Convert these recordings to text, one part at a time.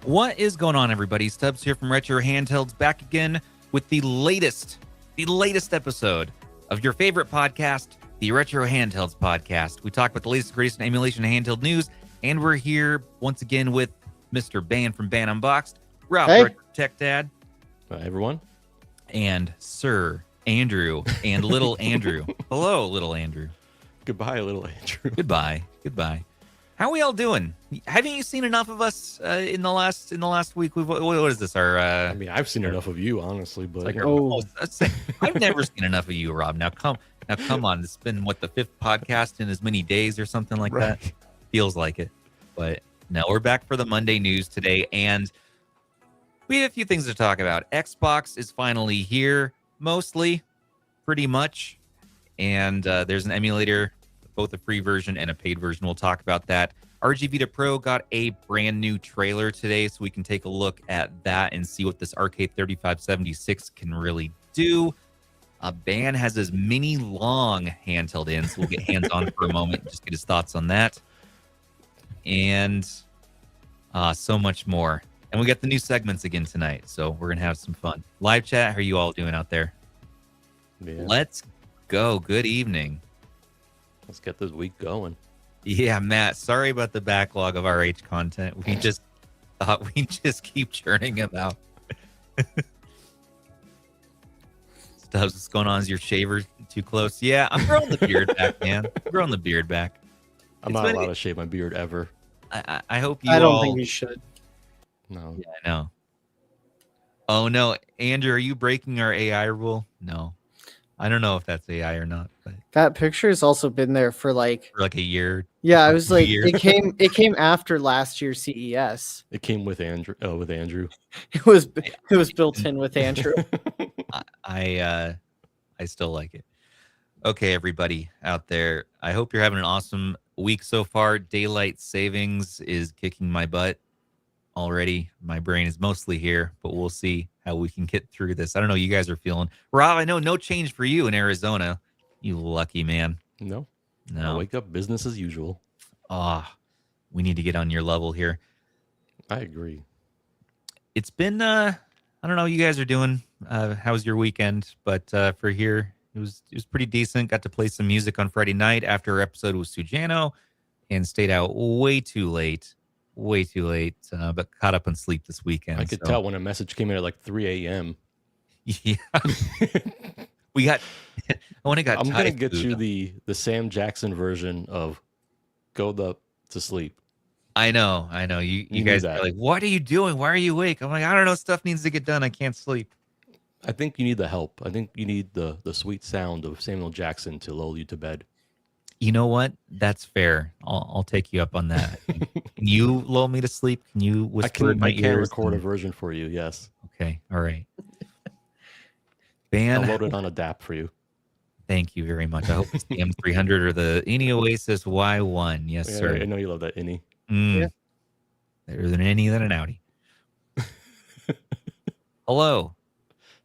What is going on, everybody? Stubbs here from Retro Handhelds, back again with the latest episode of your favorite podcast, the Retro Handhelds Podcast. We talk about the latest and greatest in emulation and handheld news, and we're here once again with Mr. Ban from Ban Unboxed, Rob, Hey. Tech Dad. Hi, everyone. And Sir Andrew and Little Andrew. Hello, Little Andrew. Goodbye, little Andrew. Goodbye. How are we all doing? Haven't you seen enough of us in the last week? What is this? I mean, I've seen enough of you, honestly, but I've never seen enough of you, Rob. Now come on. It's been the fifth podcast in as many days or something like that. Feels like it, but no, we're back for the Monday news today, and we have a few things to talk about. Xbox is finally here, pretty much, and there's an emulator, both a free version and a paid version. We'll talk about that. RG Vita Pro got a brand new trailer today, so we can take a look at that and see what this RK3576 can really do. Ban has his Miniloong handheld in, so we'll get hands-on for a moment and just get his thoughts on that. And so much more. And we got the new segments again tonight, so we're going to have some fun. Live chat, how are you all doing out there? Yeah. Let's go. Good evening. Let's get this week going. Yeah, Matt, sorry about the backlog of RH content. We just thought we'd just keep churning them out. Stubbs, what's going on? Is your shaver too close? Yeah, I'm growing the beard back, man. I'm growing the beard back. I'm not allowed to shave my beard ever. I hope you I don't all... think you should. No. Yeah, I know. Oh, no. Andrew, are you breaking our AI rule? No. I don't know if that's AI or not. But That picture has also been there for like a year. yeah, I was like year. it came after last year's CES. It came with Andrew. Oh, with Andrew. It was built in with Andrew. I still like it. Okay, everybody out there. I hope you're having an awesome week so far. Daylight savings is kicking my butt already. My brain is mostly here, but we'll see how we can get through this. I don't know how you guys are feeling. Rob, I know no change for you in Arizona. You lucky man. No. No. I wake up business as usual. We need to get on your level here. I agree. It's been I don't know how you guys are doing. How was your weekend? But for here, it was pretty decent. Got to play some music on Friday night after our episode with Sujano and stayed out way too late, but caught up on sleep this weekend. I could tell when a message came in at like 3 a.m. Yeah. I'm gonna get you the Sam Jackson version of "Go to Sleep." I know. You guys are like, what are you doing? Why are you awake? I'm like, I don't know. Stuff needs to get done. I can't sleep. I think you need the help. I think you need the sweet sound of Samuel Jackson to lull you to bed. You know what? That's fair. I'll take you up on that. Can you lull me to sleep? Can you whisper in my ears? I can record a version for you. Yes. Okay. All right. Ban. I'll load it on a DAP for you. Thank you very much. I hope it's the M300 or the Ini Oasis Y1. Yes, yeah, sir. I know you love that Ini. Yeah. Better than any than an Audi. Hello.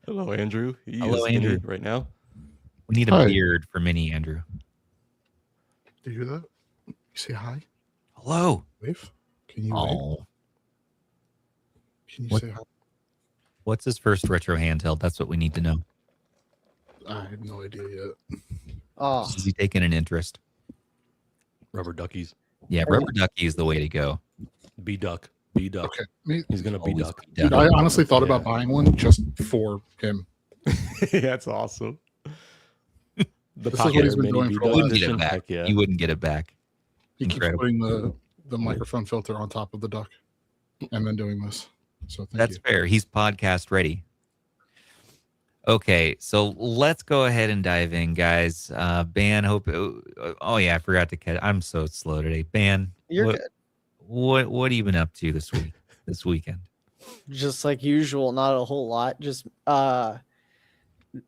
Hello, Andrew. Hello, Andrew. Right now. We need a beard for Mini, Andrew. Do you hear that? You say hi? Hello. Wave? Can you wave? Can you say hi? What's his first retro handheld? That's what we need to know. I have no idea yet. Oh, Is he taking an interest? Rubber duckies. Yeah, rubber ducky is the way to go. B-Duck. Okay. He's going to Always B-Duck. Dude, I honestly thought about buying one just for him. That's awesome. The This is what he's been doing for a You while. wouldn't get it back. Yeah. You wouldn't get it back. He keeps Incredible. putting the microphone filter on top of the duck and then doing this. So thank That's you. fair. He's podcast ready. Okay, so let's go ahead and dive in, guys. Ban, oh yeah, I forgot to catch. I'm so slow today. Ban, you're good. What have you been up to this weekend? Just like usual, not a whole lot. Just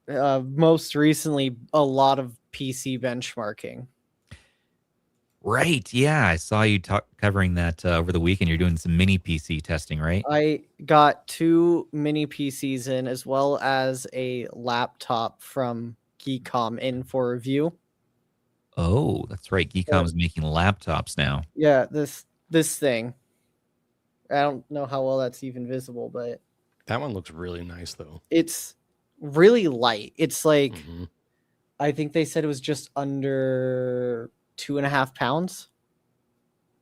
most recently, a lot of PC benchmarking. Right. Yeah, I saw you covering that over the weekend. You're doing some mini PC testing, right? I got 2 mini PCs in, as well as a laptop from Geekom in for review. Oh, that's right. Geekom's making laptops now. Yeah, this thing. I don't know how well that's even visible, but That one looks really nice though. it's really light. It's like Mhm. I think they said it was just under 2.5 pounds.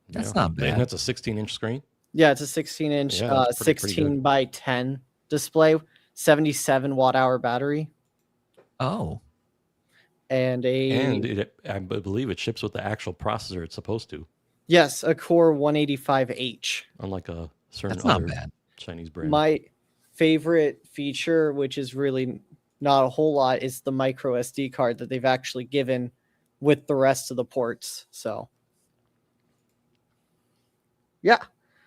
That's Yeah. not bad. And that's a 16-inch screen. Yeah, it's a 16-inch, Yeah, that's pretty 16 good. by 10 display, 77 watt-hour battery, Oh, And I believe it ships with the actual processor it's supposed to, yes, a Core 185H. unlike a certain that's not other bad. Chinese brand. My favorite feature, which is really not a whole lot, is the micro SD card that they've actually given with the rest of the ports. So, yeah,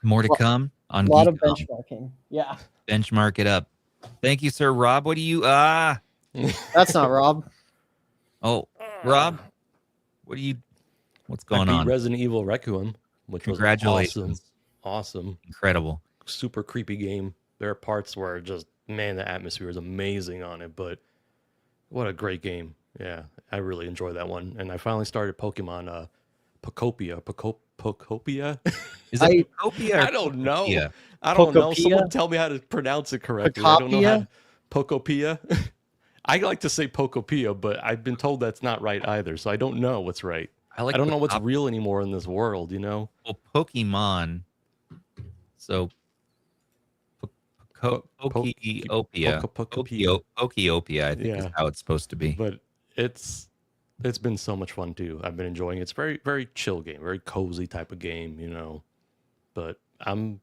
More to Lo- come on a lot of Geekcom. benchmarking. Yeah, Benchmark it up. Thank you, sir. Rob, what do you that's not Rob. Oh, Rob, what's I going beat on? Resident Evil Requiem, which was Congratulations. awesome, Incredible. super creepy game. There are parts where just man, the atmosphere is amazing on it, but what a great game. Yeah, I really enjoy that one. And I finally started Pokemon Pokopia. Pokopia? Is I- it Pokopia or I don't know. Pokopia? I don't know. Pokopia? Someone tell me how to pronounce it correctly. I don't know how Pokopia? to... Pokopia? I like to say Pokopia, but I've been told that's not right either, so I don't know what's right. I don't know what's Pokop- real anymore in this world, you know? Well, Pokemon. So, Pokeopia. Pokeopia, I think is Yeah. how it's supposed to be. But it's been so much fun too. I've been enjoying it. It's very, very chill game, very cozy type of game, you know. But I'm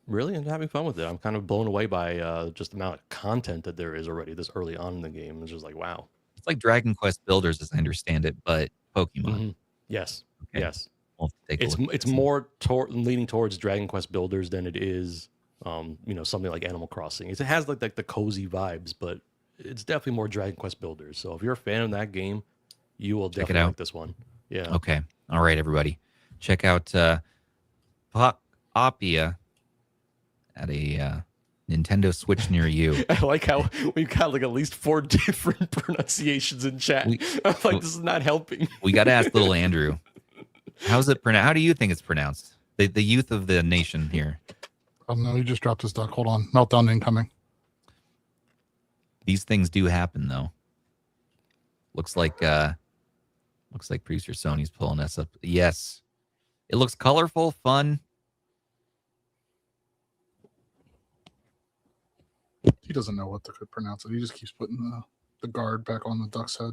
really having fun with it. I'm kind of blown away by just the amount of content that there is already this early on in the game. It's just like, wow. It's like Dragon Quest Builders, as I understand it, but Pokemon. Mhm. Yes. Okay. Yes. We'll take a It's look at it's this. more leaning towards Dragon Quest Builders than it is, you know, something like Animal Crossing. It has like the cozy vibes, but it's definitely more Dragon Quest Builders. So if you're a fan of that game, you will Check it definitely out. like this one. Yeah. Okay. All right, everybody. Check out Pokopia at a Nintendo Switch near you. I like how we've got like at least 4 different pronunciations in chat. I'm like, this is not helping. We got to ask little Andrew. How's it pronounced? How do you think it's pronounced? The youth of the nation here. Oh no, he just dropped his duck. Hold on. Meltdown incoming. These things do happen, though. Looks like producer Sony's pulling us up. Yes, it looks colorful, fun. He doesn't know what to pronounce it. He just keeps putting the guard back on the duck's head.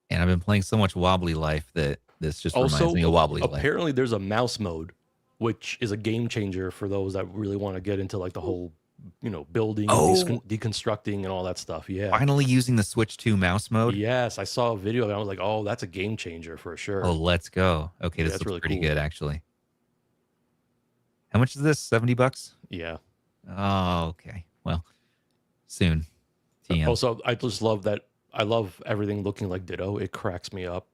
And I've been playing so much Wobbly Life that this just reminds me of Wobbly Life. Apparently there's a mouse mode, which is a game changer for those that really want to get into like the whole, you know, building, and deconstructing and all that stuff. Yeah. Finally using the Switch 2 mouse mode. Yes, I saw a video and I was like, oh, that's a game changer for sure. Oh, let's go. Okay, this that's looks really pretty cool. good, actually. How much is this? $70? Yeah. Oh, okay. Well, soon. TM. Also, I just love that. I love everything looking like Ditto. It cracks me up.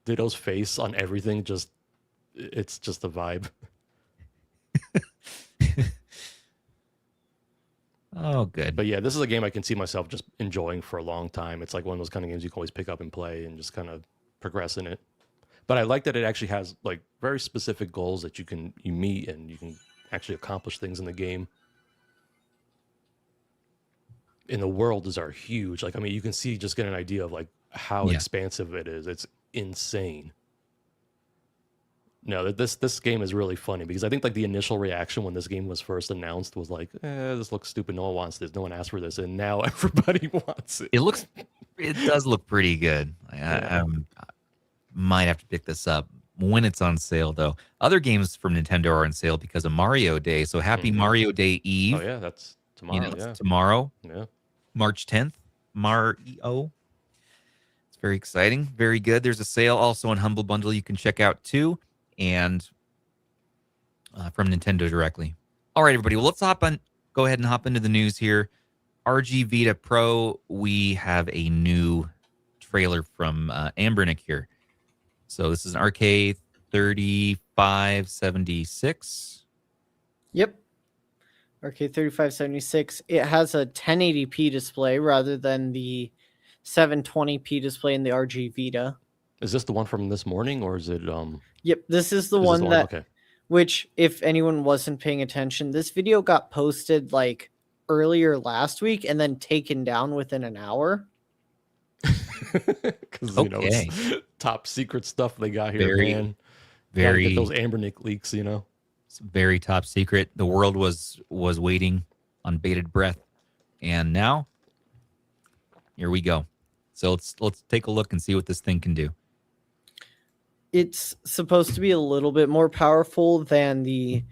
Ditto's face on everything, it's just a vibe. Oh, good. But yeah, this is a game I can see myself just enjoying for a long time. It's like one of those kind of games you can always pick up and play and just kind of progress in it. But I like that it actually has like very specific goals that you meet and you can actually accomplish things in the game. And the worlds are huge. Like, I mean, you can see, just get an idea of like how expansive it is. It's insane. No, this game is really funny because I think like the initial reaction when this game was first announced was like, this looks stupid. No one wants this. No one asked for this. And now everybody wants it. It does look pretty good. I might have to pick this up when it's on sale, though. Other games from Nintendo are on sale because of Mario Day. So happy Mario Day Eve. Oh, yeah, that's tomorrow. It's tomorrow. Yeah. March 10th. Mario. It's very exciting. Very good. There's a sale also on Humble Bundle you can check out too. And from Nintendo directly. All right, everybody. Well, let's go ahead and hop into the news here. RG Vita Pro, we have a new trailer from Anbernic here. So this is an RK3576. Yep. RK3576. It has a 1080p display rather than the 720p display in the RG Vita. Is this the one from this morning or is it Yep, this is the one that okay. Which, if anyone wasn't paying attention, this video got posted like earlier last week and then taken down within an hour. Because Okay. it's top secret stuff they got here, Very, man. Gotta very, get those Anbernic leaks, it's very top secret. The world was waiting on bated breath, and now here we go. So let's take a look and see what this thing can do. It's supposed to be a little bit more powerful than the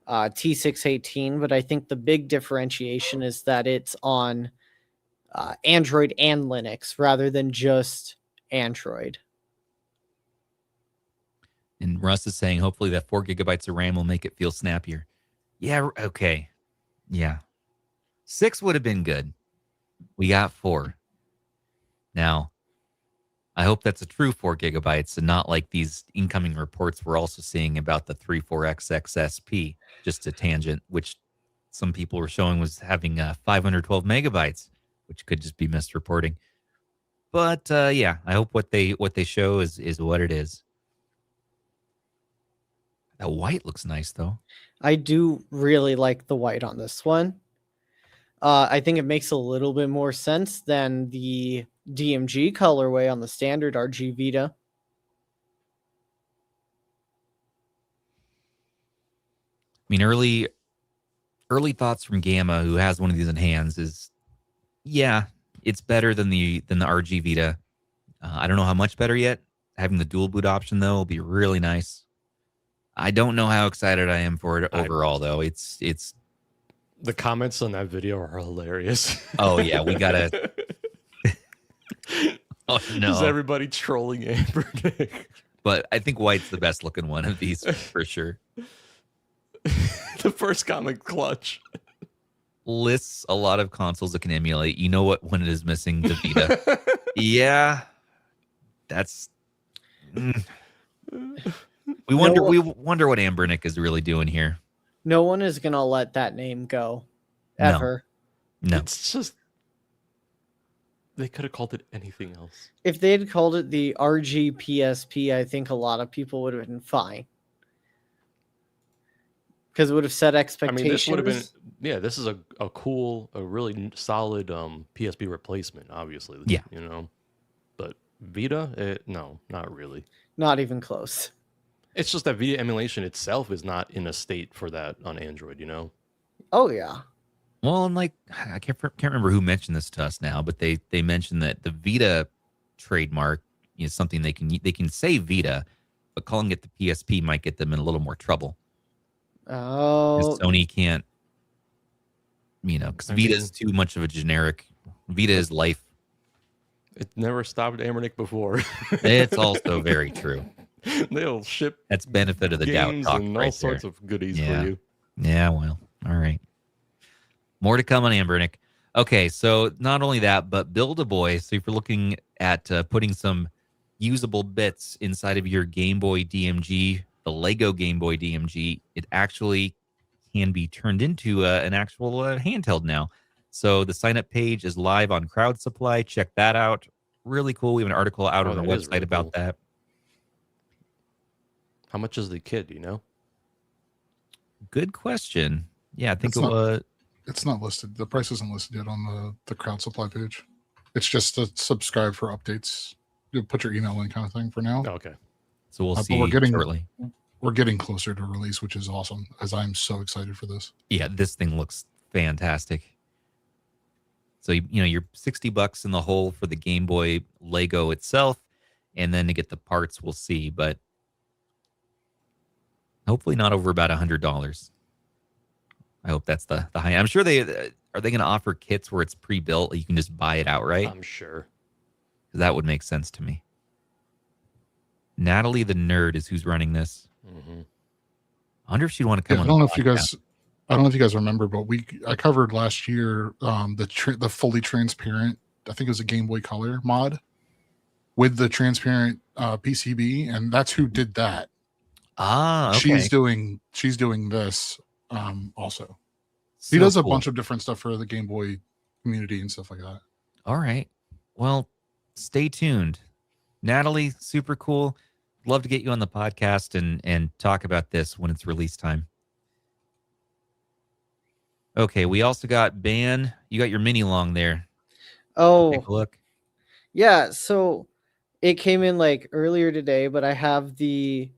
T618, but I think the big differentiation is that it's on Android and Linux rather than just Android. And Russ is saying, hopefully that 4 gigabytes of RAM will make it feel snappier. Yeah, okay. Yeah. 6 would have been good. We got 4. Now, I hope that's a true 4 gigabytes and not like these incoming reports we're also seeing about the 34XXSP, just a tangent, which some people were showing was having 512 megabytes, which could just be misreporting. But yeah, I hope what they show is what it is. That white looks nice, though. I do really like the white on this one. I think it makes a little bit more sense than the DMG colorway on the standard RG Vita. I mean, early thoughts from Gamma, who has one of these in hands, is yeah, it's better than the RG Vita. I don't know how much better yet. Having the dual boot option though will be really nice. I don't know how excited I am for it overall though. It's The comments on that video are hilarious. oh yeah, we gotta. Oh no, Just everybody trolling Anbernic. but I think white's the best looking one of these for sure. The first comment, clutch. Lists a lot of consoles that can emulate. You know what one it is missing? The Vita. Yeah, that's. We wonder what Anbernic is really doing here. No one is gonna let that name go, ever. No. It's just they could have called it anything else. If they had called it the RG PSP, I think a lot of people would have been fine. Because it would have set expectations. I mean, this would have been this is a cool, a really solid PSP replacement, obviously. Yeah. But Vita, no, not really. Not even close. It's just that Vita emulation itself is not in a state for that on Android, Oh yeah. Well, and like I can't remember who mentioned this to us now, but they mentioned that the Vita trademark is something they can say Vita, but calling it the PSP might get them in a little more trouble. Oh. Because Sony can't, because Vita is too much of a generic. Vita is life. It never stopped Anbernic before. It's also very true. They'll ship That's benefit of the doubt games talk and right all sorts there. of goodies Yeah. for you. Yeah, well, all right. More to come on Anbernic. Okay, so not only that, but Build-A-Boy. So if you're looking at putting some usable bits inside of your Game Boy DMG, the Lego Game Boy DMG, it actually can be turned into an actual handheld now. So the sign-up page is live on Crowd Supply. Check that out. Really cool. We have an article out on our that is website really about cool. that. How much is the kit, do you know? Good question. Yeah, I think It's it was. It's not listed. The price isn't listed yet on the Crowd Supply page. It's just to subscribe for updates. You put your email in kind of thing for now. Oh, okay. So we'll But see shortly. We're getting closer to release, which is awesome, as I'm so excited for this. Yeah, this thing looks fantastic. So you're $60 in the hole for the Game Boy Lego itself, and then to get the parts, we'll see, but hopefully not over about $100. I hope that's the high. I'm sure are they going to offer kits where it's pre-built, you can just buy it outright? I'm sure. That would make sense to me. Natalie the Nerd is who's running this. Mm-hmm. I wonder if she'd want to come Yeah, on. I don't know if you guys remember, but I covered last year the fully transparent, I think it was a Game Boy Color mod with the transparent PCB, and that's who did that. Ah, okay. She's doing this also. So He does a cool. bunch of different stuff for the Game Boy community and stuff like that. All right. Well, stay tuned. Natalie, super cool. love to get you on the podcast and talk about this when it's release time. Okay, we also got Ban. You got your Miniloong there. Oh, Take a look. yeah. So it came in like earlier today, but I have the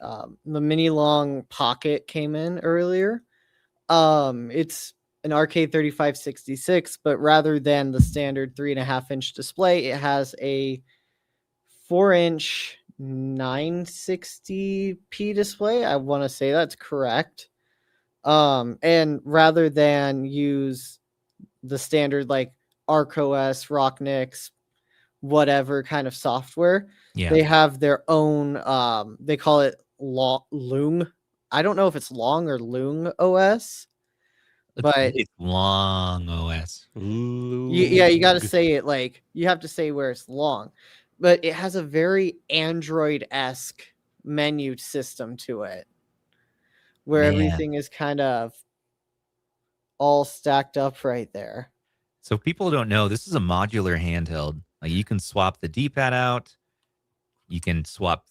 Miniloong Pocket came in earlier. It's an RK3566, but rather than the standard 3.5-inch display, it has a 4-inch 960p display. I want to say that's correct. And rather than use the standard like ArcOS, Rocknix, whatever kind of software, they have their own. They call it Loong. I don't know if it's Long or Loong OS, but it's Long OS. Yeah, you got to say it like you have to say where it's long, but it has a very Android-esque menu system to it, where everything is kind of all stacked up right there. So people don't know, this is a modular handheld. Like you can swap the D-pad out. You can swap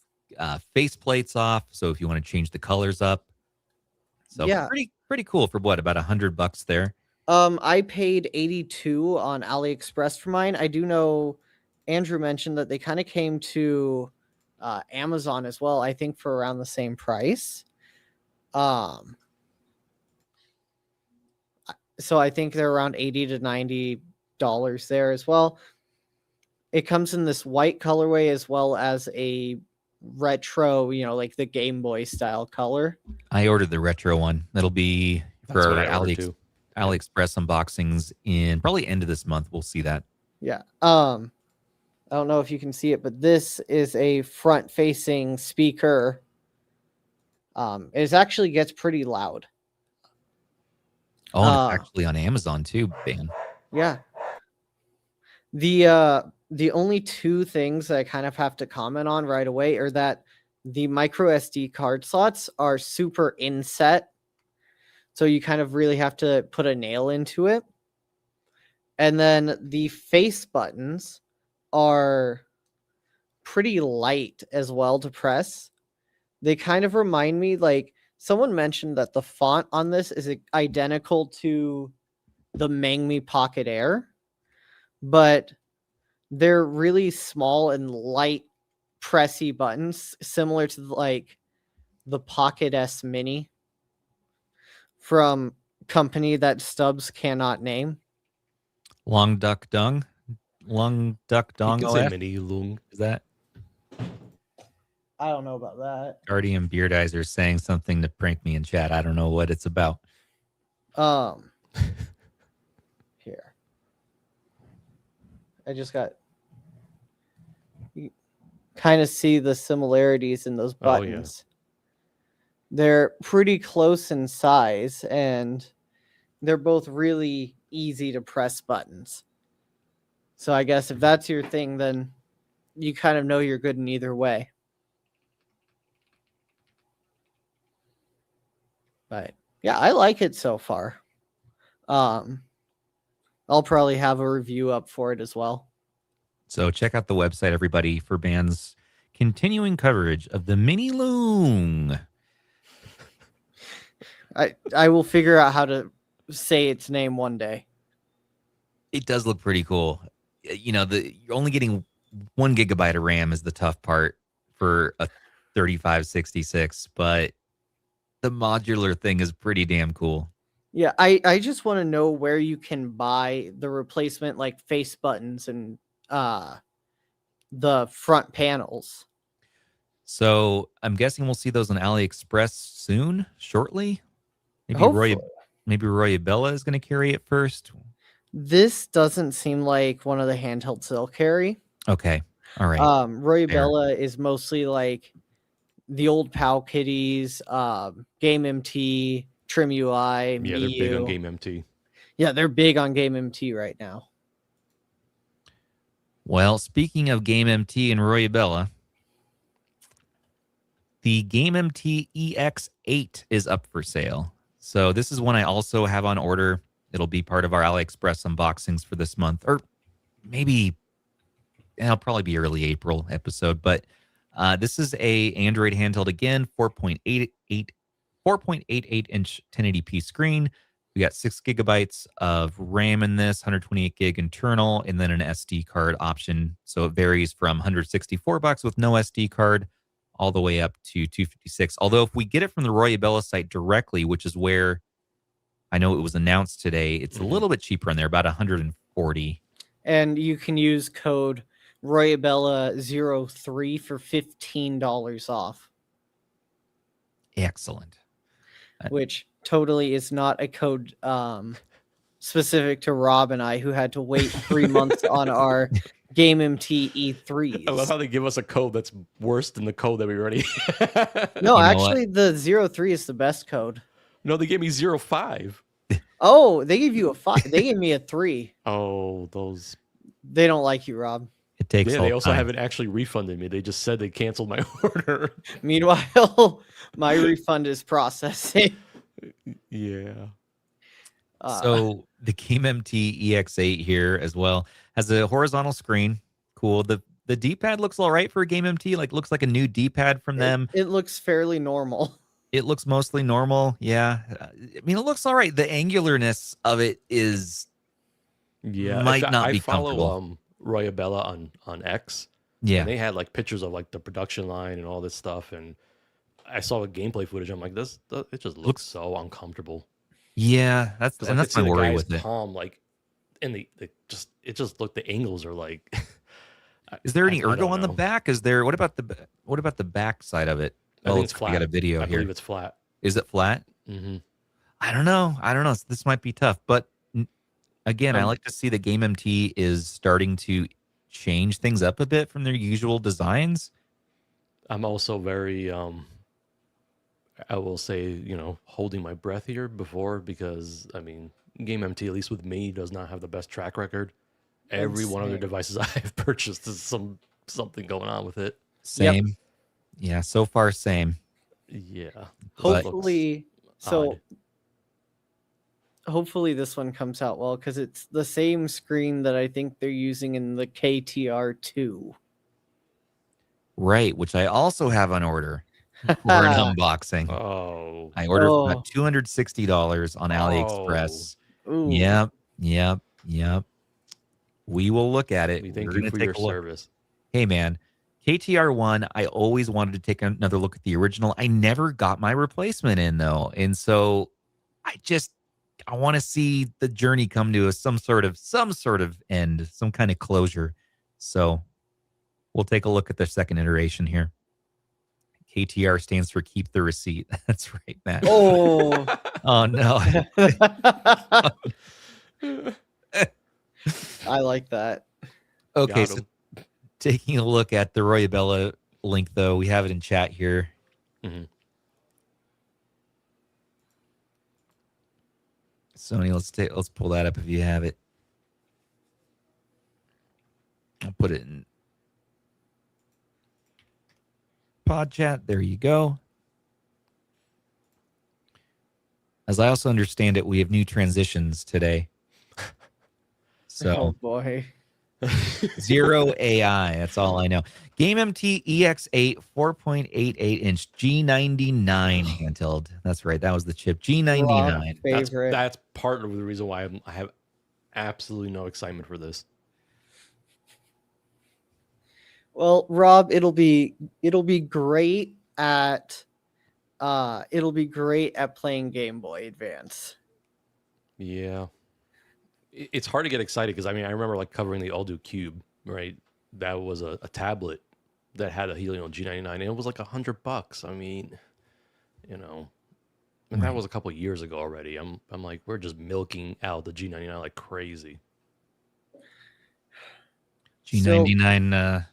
face plates off. So if you want to change the colors up. So yeah, pretty cool for what, about $100 there? I paid $82 on AliExpress for mine. I do know Andrew mentioned that they kind of came to Amazon as well, I think for around the same price. So I think they're around $80 to $90 there as well. It comes in this white colorway as well as a retro, like the Game Boy style color. I ordered the retro one. That'll be for AliExpress unboxings in probably end of this month. We'll see that. Yeah. I don't know if you can see it, but this is a front facing speaker. It actually gets pretty loud. Oh, and it's actually on Amazon too, Ben. Yeah. The only two things that I kind of have to comment on right away are that the micro SD card slots are super inset. So you kind of really have to put a nail into it. And then the face buttons are pretty light as well to press. They kind of remind me, like someone mentioned that the font on this is identical to the Mangmi Pocket Air, but they're really small and light pressy buttons, similar to like the Pocket S Mini from company that Stubbs cannot name. Long Duck Dung OS. Miniloong. Is that? I don't know about that. Guardian Beard Eyes are saying something to prank me in chat. I don't know what it's about. Here. I just got... You kind of see the similarities in those buttons. They're pretty close in size, and they're both really easy to press buttons. So I guess if that's your thing, then you kind of know you're good in either way. But yeah, I like it so far. I'll probably have a review up for it as well. So check out the website, everybody, for Band's continuing coverage of the Miniloong. I will figure out how to say its name one day. It does look pretty cool. You're only getting 1 gigabyte of RAM is the tough part for a 3566, but the modular thing is pretty damn cool. Yeah, I just want to know where you can buy the replacement like face buttons and the front panels. So I'm guessing we'll see those on AliExpress soon, shortly. Maybe Roy Bella is going to carry it first. This doesn't seem like one of the handhelds they'll carry. Okay, all right. Roy Bella is mostly like the old PAL kitties, GameMT, Trim UI. Yeah, they're big on GameMT. Yeah, they're big on GameMT right now. Well, speaking of GameMT and Roy Bella, the GameMT EX8 is up for sale. So this is one I also have on order. It'll be part of our AliExpress unboxings for this month, or maybe it'll probably be early April episode. But This is a Android handheld again, 4.88 inch 1080p screen. We got 6 gigabytes of RAM in this, 128 gig internal, and then an SD card option. So it varies from $164 with no SD card all the way up to $256. Although if we get it from the Royabella site directly, which is where I know it was announced today, it's a little bit cheaper in there, about $140. And you can use code Royabella03 for $15 off. Excellent. Which totally is not a code specific to Rob and I, who had to wait 3 months on our GameMT E3s. I love how they give us a code that's worse than the code that we already No, You know actually, the 03 is the best code. No, they gave me 05. Oh, they gave you a 5. They gave me a 3. Oh, those. They don't like you, Rob. It takes Yeah, all they also time. haven't actually refunded me. They just said they canceled my order. Meanwhile, my refund is processing. Yeah. So the GameMT EX8 here as well has a horizontal screen. Cool. The D-pad looks all right for a GameMT. Like, looks like a new D-pad from them. It looks fairly normal. It looks mostly normal. Yeah. I mean, it looks all right. The angularness of it is Yeah. might not be I follow comfortable. Royabella on X. Yeah. And they had like pictures of like the production line and all this stuff. And I saw the gameplay footage. I'm like, it just looks so uncomfortable. Yeah. That's I could see my the worry guy's with it. palm, like, and it just looked, the angles are like. Is there any I don't ergo on the know. back? Is there, what about the back side of it? I think Oh, it's we flat. got a video I here. believe it's flat. Is it flat? Mm-hmm. I don't know. This might be tough, but again, I like to see that GameMT is starting to change things up a bit from their usual designs. I'm also very, I will say, holding my breath here because, I mean, GameMT, at least with me, does not have the best track record. Every one of their devices I have purchased is something going on with it. Same. Yep. Yeah, so far, same. Yeah. Hopefully, odd. hopefully this one comes out well, because it's the same screen that I think they're using in the KTR2. Right, which I also have on order for an unboxing. Oh. I ordered for about $260 on AliExpress. Ooh. Yep. We will look at it. We thank We're you gonna for take your a look. service. Hey, man. KTR1, I always wanted to take another look at the original. I never got my replacement in, though. And so I want to see the journey come to some sort of end, some kind of closure. So we'll take a look at the second iteration here. KTR stands for keep the receipt. That's right, Matt. Oh. Oh, no. I like that. Okay, Got so him. taking a look at the Royabella link, though, we have it in chat here. Mhm. Sony, let's pull that up if you have it. I'll put it in pod chat. There you go. As I also understand it, we have new transitions today. Oh So boy. zero AI. That's all I know. GameMT EX8 4.88 inch G99 handheld. That's right. That was the chip. G99. Favorite. That's part of the reason why I have absolutely no excitement for this. Well, Rob, it'll be great at playing Game Boy Advance. Yeah. It's hard to get excited because, I mean, I remember like covering the Aldo Cube, right? That was a tablet that had a Helio G99 and it was like $100. I mean, and that was a couple years ago already. I'm like, we're just milking out the G99 like crazy. G99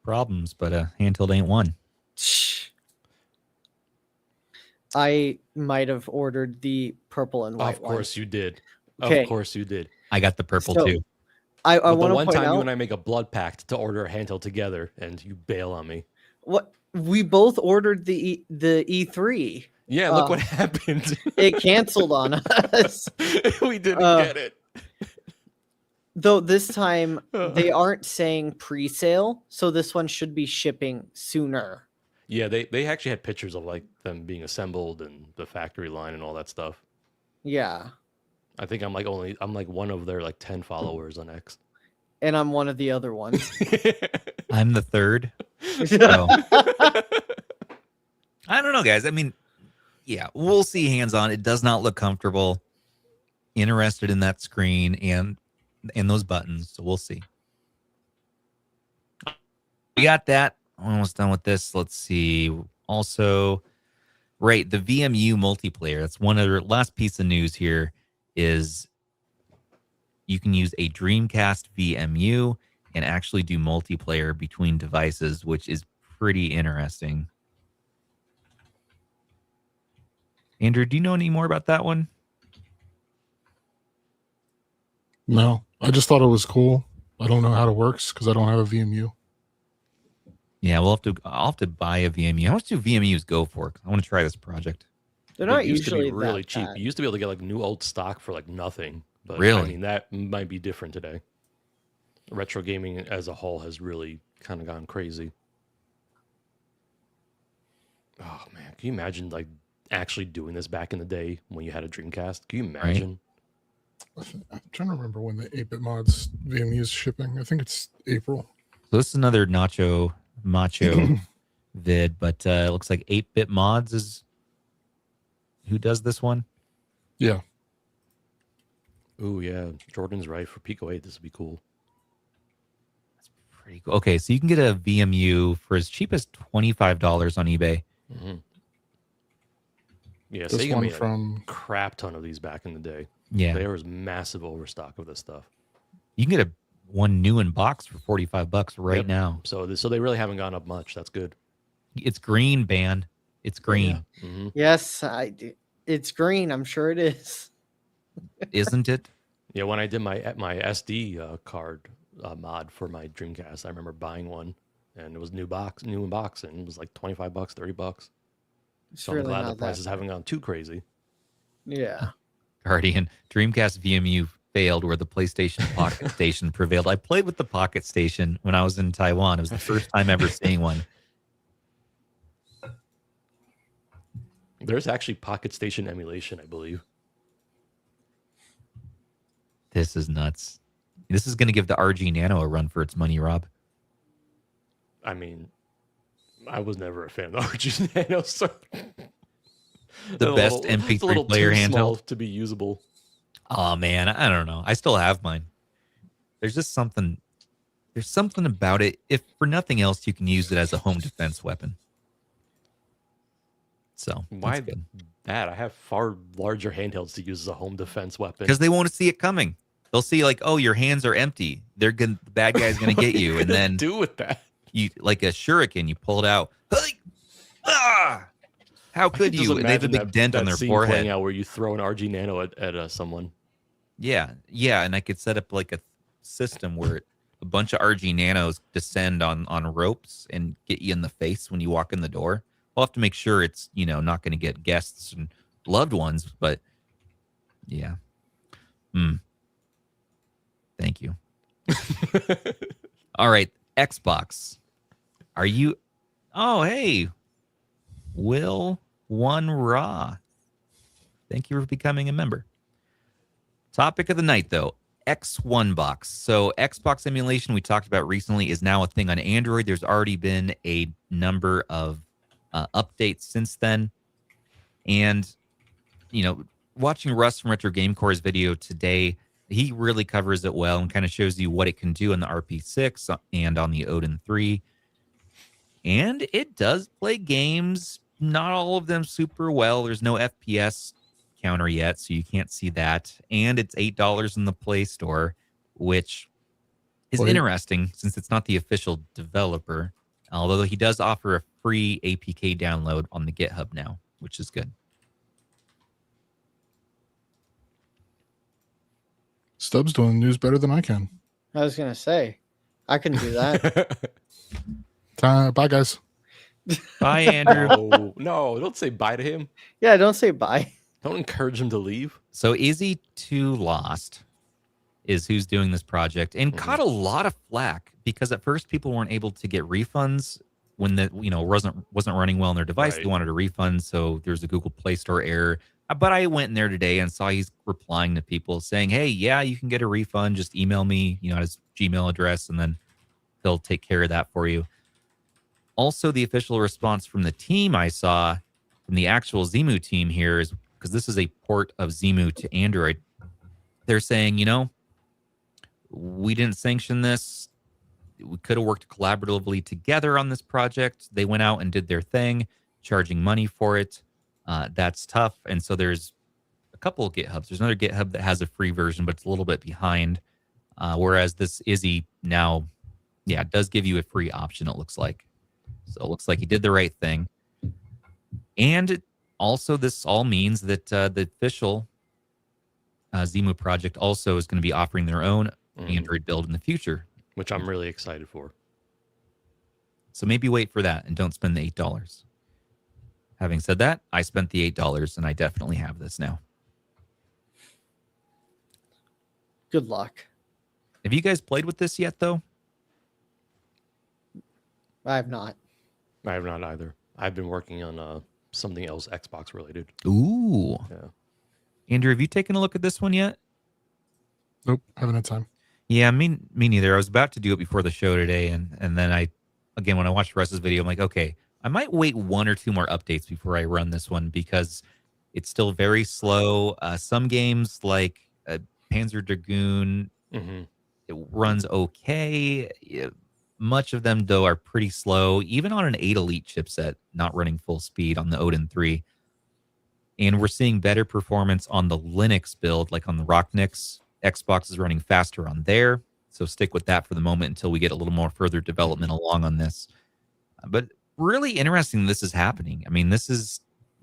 problems, but handheld ain't one. I might have ordered the purple and white Of course you did. Okay. Of course you did. I got the purple So, too. I But want the to one point time out you and I make a blood pact to order a handheld together and you bail on me. what we both ordered the E3. Yeah, look what happened. It canceled on us. We didn't get it. Though this time they aren't saying pre-sale, so this one should be shipping sooner. Yeah, they actually had pictures of like them being assembled and the factory line and all that stuff. Yeah. I think I'm like one of their like 10 followers on X. And I'm one of the other ones. I'm the third. So, I don't know, guys. I mean, yeah, we'll see hands-on. It does not look comfortable. Interested in that screen and those buttons, so we'll see. We got that. Almost done with this. Let's see. Also, right, the VMU multiplayer. That's one other last piece of news here is you can use a Dreamcast VMU and actually do multiplayer between devices, which is pretty interesting. Andrew, do you know any more about that one? No, I just thought it was cool. I don't know how it works because I don't have a VMU. Yeah, I'll have to buy a VMU. How much do VMUs go for? I want to try this project. They're It not used to be usually really that cheap. bad. You used to be able to get like new old stock for like nothing. But Really? I mean, that might be different today. Retro gaming as a whole has really kind of gone crazy. Oh man, can you imagine like actually doing this back in the day when you had a Dreamcast? Can you imagine? I'm trying to remember when the 8-bit mods VMU is shipping. I think it's April. So this is another macho vid, but it looks like 8-bit mods is who does this one. Yeah. Ooh, yeah. Jordan's right. For Pico 8, this would be cool. Pretty cool. Okay, so you can get a VMU for as cheap as $25 on eBay. Mm-hmm. Yeah, This Sega one made from a crap ton of these back in the day. Yeah, There was massive overstock of this stuff. you can get one new in box for $45 right Yep. now. So they really haven't gone up much. That's good. It's green, band. It's green, Mm-hmm. Yes, it's green. I'm sure it is. isn't it? Yeah, when I did my SD card mod for my Dreamcast, I remember buying one, and it was new in box, and it was like $25, $30. It's So really I'm glad not the prices that. haven't gone too crazy. Yeah. Guardian Dreamcast VMU failed where the PlayStation Pocket Station prevailed. I played with the Pocket Station when I was in Taiwan. It was the first time ever seeing one. There's actually Pocket Station emulation, I believe. This is nuts. This is going to give the RG Nano a run for its money, Rob. I mean, I was never a fan of the RG Nano, so The best it's a MP3 little player too small handheld. to be usable. Oh man, I don't know. I still have mine. There's just something. There's something about it. If for nothing else, you can use it as a home defense weapon. So Why good. that? I have far larger handhelds to use as a home defense weapon. Because they won't see it coming. They'll see like, oh, your hands are empty. The bad guy's gonna get you, and then do with that. you like a shuriken. You pull it out. Like, ah! How could Just you? And they have a imagine big dent on that their scene forehead. playing out where you throw an RG Nano at someone. Yeah, and I could set up like a system where a bunch of RG Nanos descend on ropes and get you in the face when you walk in the door. We'll have to make sure it's not going to get guests and loved ones, but yeah. Thank you. All right, Xbox. Are you? Oh, hey, Will One Raw. Thank you for becoming a member. Topic of the night, though, X1 box. So Xbox emulation we talked about recently is now a thing on Android. There's already been a number of updates since then. And, watching Russ from Retro Game Core's video today, he really covers it well and kind of shows you what it can do on the RP6 and on the Odin 3. And it does play games, not all of them super well. There's no FPS counter yet, so you can't see that. And it's $8 in the Play Store, which is interesting since it's not the official developer. Although he does offer a free APK download on the GitHub now, which is good. Stubbs doing news better than I can. I was gonna say, I can do that. Bye, guys. Bye, Andrew. No, don't say bye to him. Yeah, don't say bye. Don't encourage him to leave. So Izzy 2 Lost is who's doing this project, and caught a lot of flack because at first people weren't able to get refunds when the wasn't running well on their device. Right. They wanted a refund, so there's a Google Play Store error. But I went in there today and saw he's replying to people saying, "Hey, yeah, you can get a refund. Just email me, his Gmail address, and then they'll take care of that for you." Also, the official response from the team I saw from the actual Zemu team here is, because this is a port of Zemu to Android, they're saying, we didn't sanction this. We could have worked collaboratively together on this project. They went out and did their thing, charging money for it. That's tough. And so there's a couple of GitHubs. There's another GitHub that has a free version, but it's a little bit behind. Whereas this Izzy now, it does give you a free option, it looks like. So it looks like he did the right thing. And also, this all means that the official Zemu project also is going to be offering their own Android build in the future, which I'm really excited for. So maybe wait for that and don't spend the $8. Having said that, I spent the $8 and I definitely have this now. Good luck. Have you guys played with this yet, though? I have not. I have not either. I've been working on something else Xbox related. Ooh. Yeah. Andrew, have you taken a look at this one yet? Nope, haven't had time. Yeah, me neither. I was about to do it before the show today, and then when I watched Russ's video, I'm like, okay, I might wait 1 or 2 more updates before I run this one because it's still very slow. Some games like Panzer Dragoon, it runs okay. Much of them, though, are pretty slow, even on an 8 Elite chipset, not running full speed on the Odin 3. And we're seeing better performance on the Linux build, like on the Rocknix. Xbox is running faster on there, so stick with that for the moment until we get a little more further development along on this. But really interesting this is happening. I mean,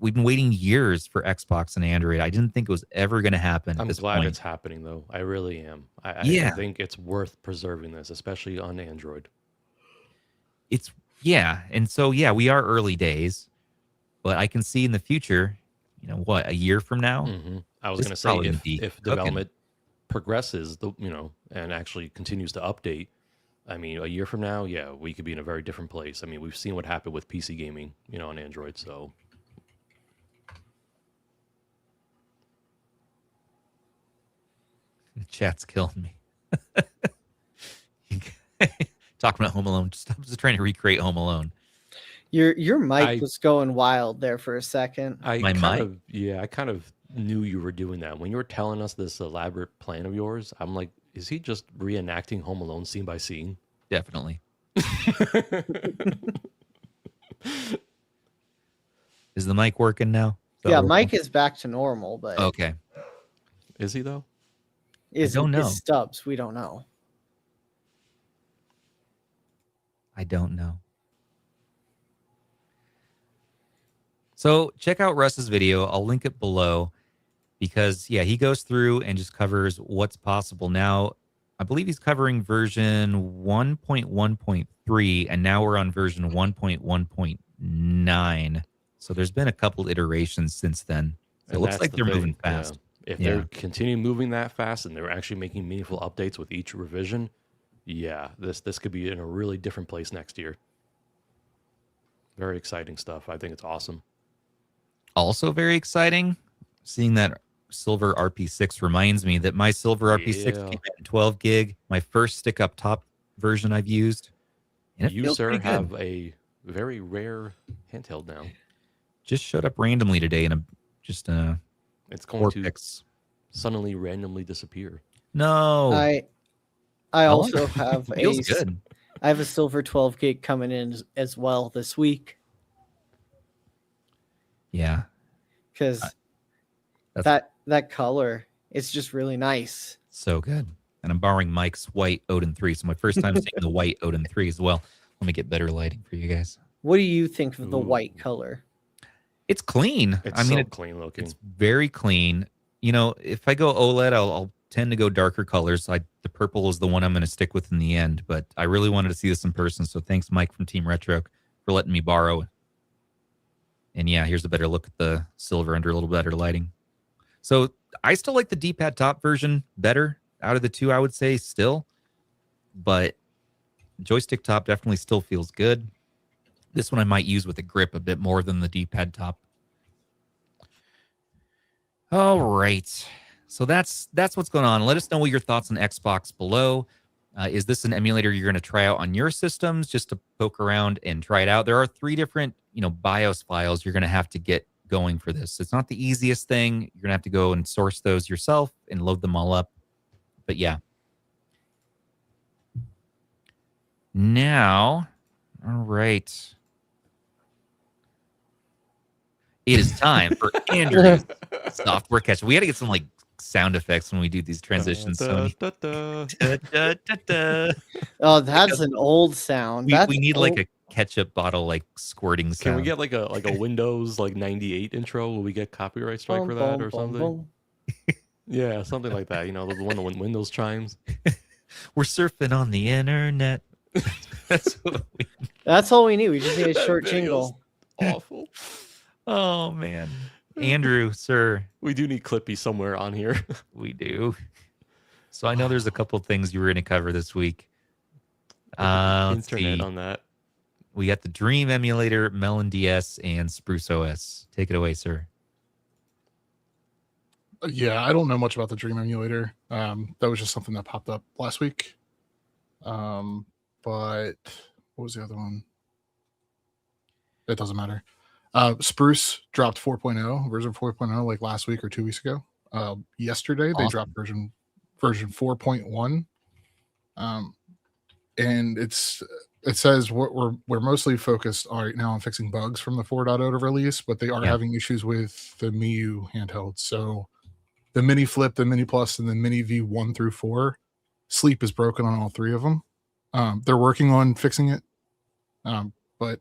we've been waiting years for Xbox and Android. I didn't think it was ever going to happen. I'm glad it's happening, though. I really am. I think it's worth preserving this, especially on Android. And so we are early days, but I can see in the future, a year from now. I was going to say if development progresses, and actually continues to update. I mean, a year from now, we could be in a very different place. I mean, we've seen what happened with PC gaming, on Android. So, the chat's killing me. Talking about Home Alone. Stubbs is trying to recreate Home Alone. Your mic was going wild there for a second. I kind of knew you were doing that. When you were telling us this elaborate plan of yours, I'm like, is he just reenacting Home Alone scene by scene? Definitely. Is the mic working now? Mike is back to normal, but okay. Is he though? I don't know. Stubbs, we don't know. I don't know. So check out Russ's video. I'll link it below because, he goes through and just covers what's possible. Now, I believe he's covering version 1.1.3, and now we're on version 1.1.9. So there's been a couple iterations since then. So it looks like they're moving fast. Yeah. If they're continuing moving that fast and they're actually making meaningful updates with each revision, this could be in a really different place next year. Very exciting stuff. I think it's awesome. Also very exciting, seeing that silver RP6 reminds me that my silver RP6 came in 12 gig, my first stick up top version I've used. And you, sir, have a very rare handheld now. Just showed up randomly today in it's going to suddenly randomly disappear. No. I also have good. I have a silver 12 gig coming in as well this week. Yeah. Because that color, it's just really nice. So good. And I'm borrowing Mike's white Odin 3. So my first time seeing the white Odin 3 as well. Let me get better lighting for you guys. What do you think of the white color? It's clean. It's clean looking. It's very clean. If I go OLED, I'll tend to go darker colors. The purple is the one I'm going to stick with in the end, but I really wanted to see this in person. So thanks, Mike from Team Retro, for letting me borrow. And here's a better look at the silver under a little better lighting. So I still like the D-pad top version better out of the two, I would say still, but joystick top definitely still feels good. This one I might use with a grip a bit more than the D-pad top. All right. So that's what's going on. Let us know what your thoughts on Xbox below. Is this an emulator you're going to try out on your systems just to poke around and try it out? There are 3 different, BIOS files you're going to have to get going for this. It's not the easiest thing. You're going to have to go and source those yourself and load them all up. But yeah. Now, all right. It is time for Andrew's software catch. We got to get some sound effects when we do these transitions. Da, da, da, da. Oh, that's an old sound. We need old. a ketchup bottle squirting sound. Can we get a Windows 98 intro? Will we get copyright strike for that or something? Yeah, something like that. The one when Windows chimes. We're surfing on the internet. That's all we need. We just need a short jingle. Awful. Oh man, Andrew, sir, we do need Clippy somewhere on here. We do. So I know there's a couple things you were going to cover this week. Let's Internet see. on that. We got the Dreamm Emulator, MelonDS, and SpruceOS. Take it away, sir. Yeah, I don't know much about the Dreamm Emulator. That was just something that popped up last week. But what was the other one? It doesn't matter. Spruce dropped 4.0, version 4.0, last week or 2 weeks ago. Yesterday, they dropped version 4.1. And it says what we're mostly focused on right now on fixing bugs from the 4.0 release, but they are having issues with the MiU handheld. So the Mini Flip, the Mini Plus, and the Mini V1 through 4, sleep is broken on all 3 of them. They're working on fixing it. But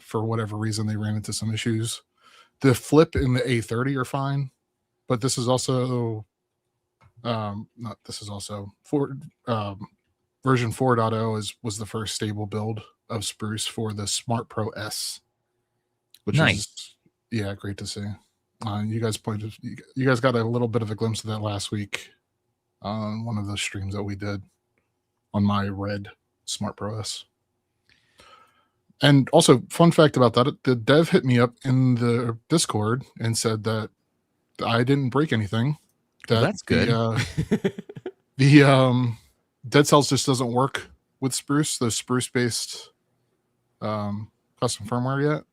for whatever reason, they ran into some issues. The Flip and the A30 are fine, but this is also version 4.0 was the first stable build of Spruce for the Smart Pro S, which is great to see. You guys got a little bit of a glimpse of that last week on one of the streams that we did on my red Smart Pro S. And also, fun fact about that, the dev hit me up in the Discord and said that I didn't break anything. That's good. The Dead Cells just doesn't work with Spruce, the Spruce-based custom firmware yet.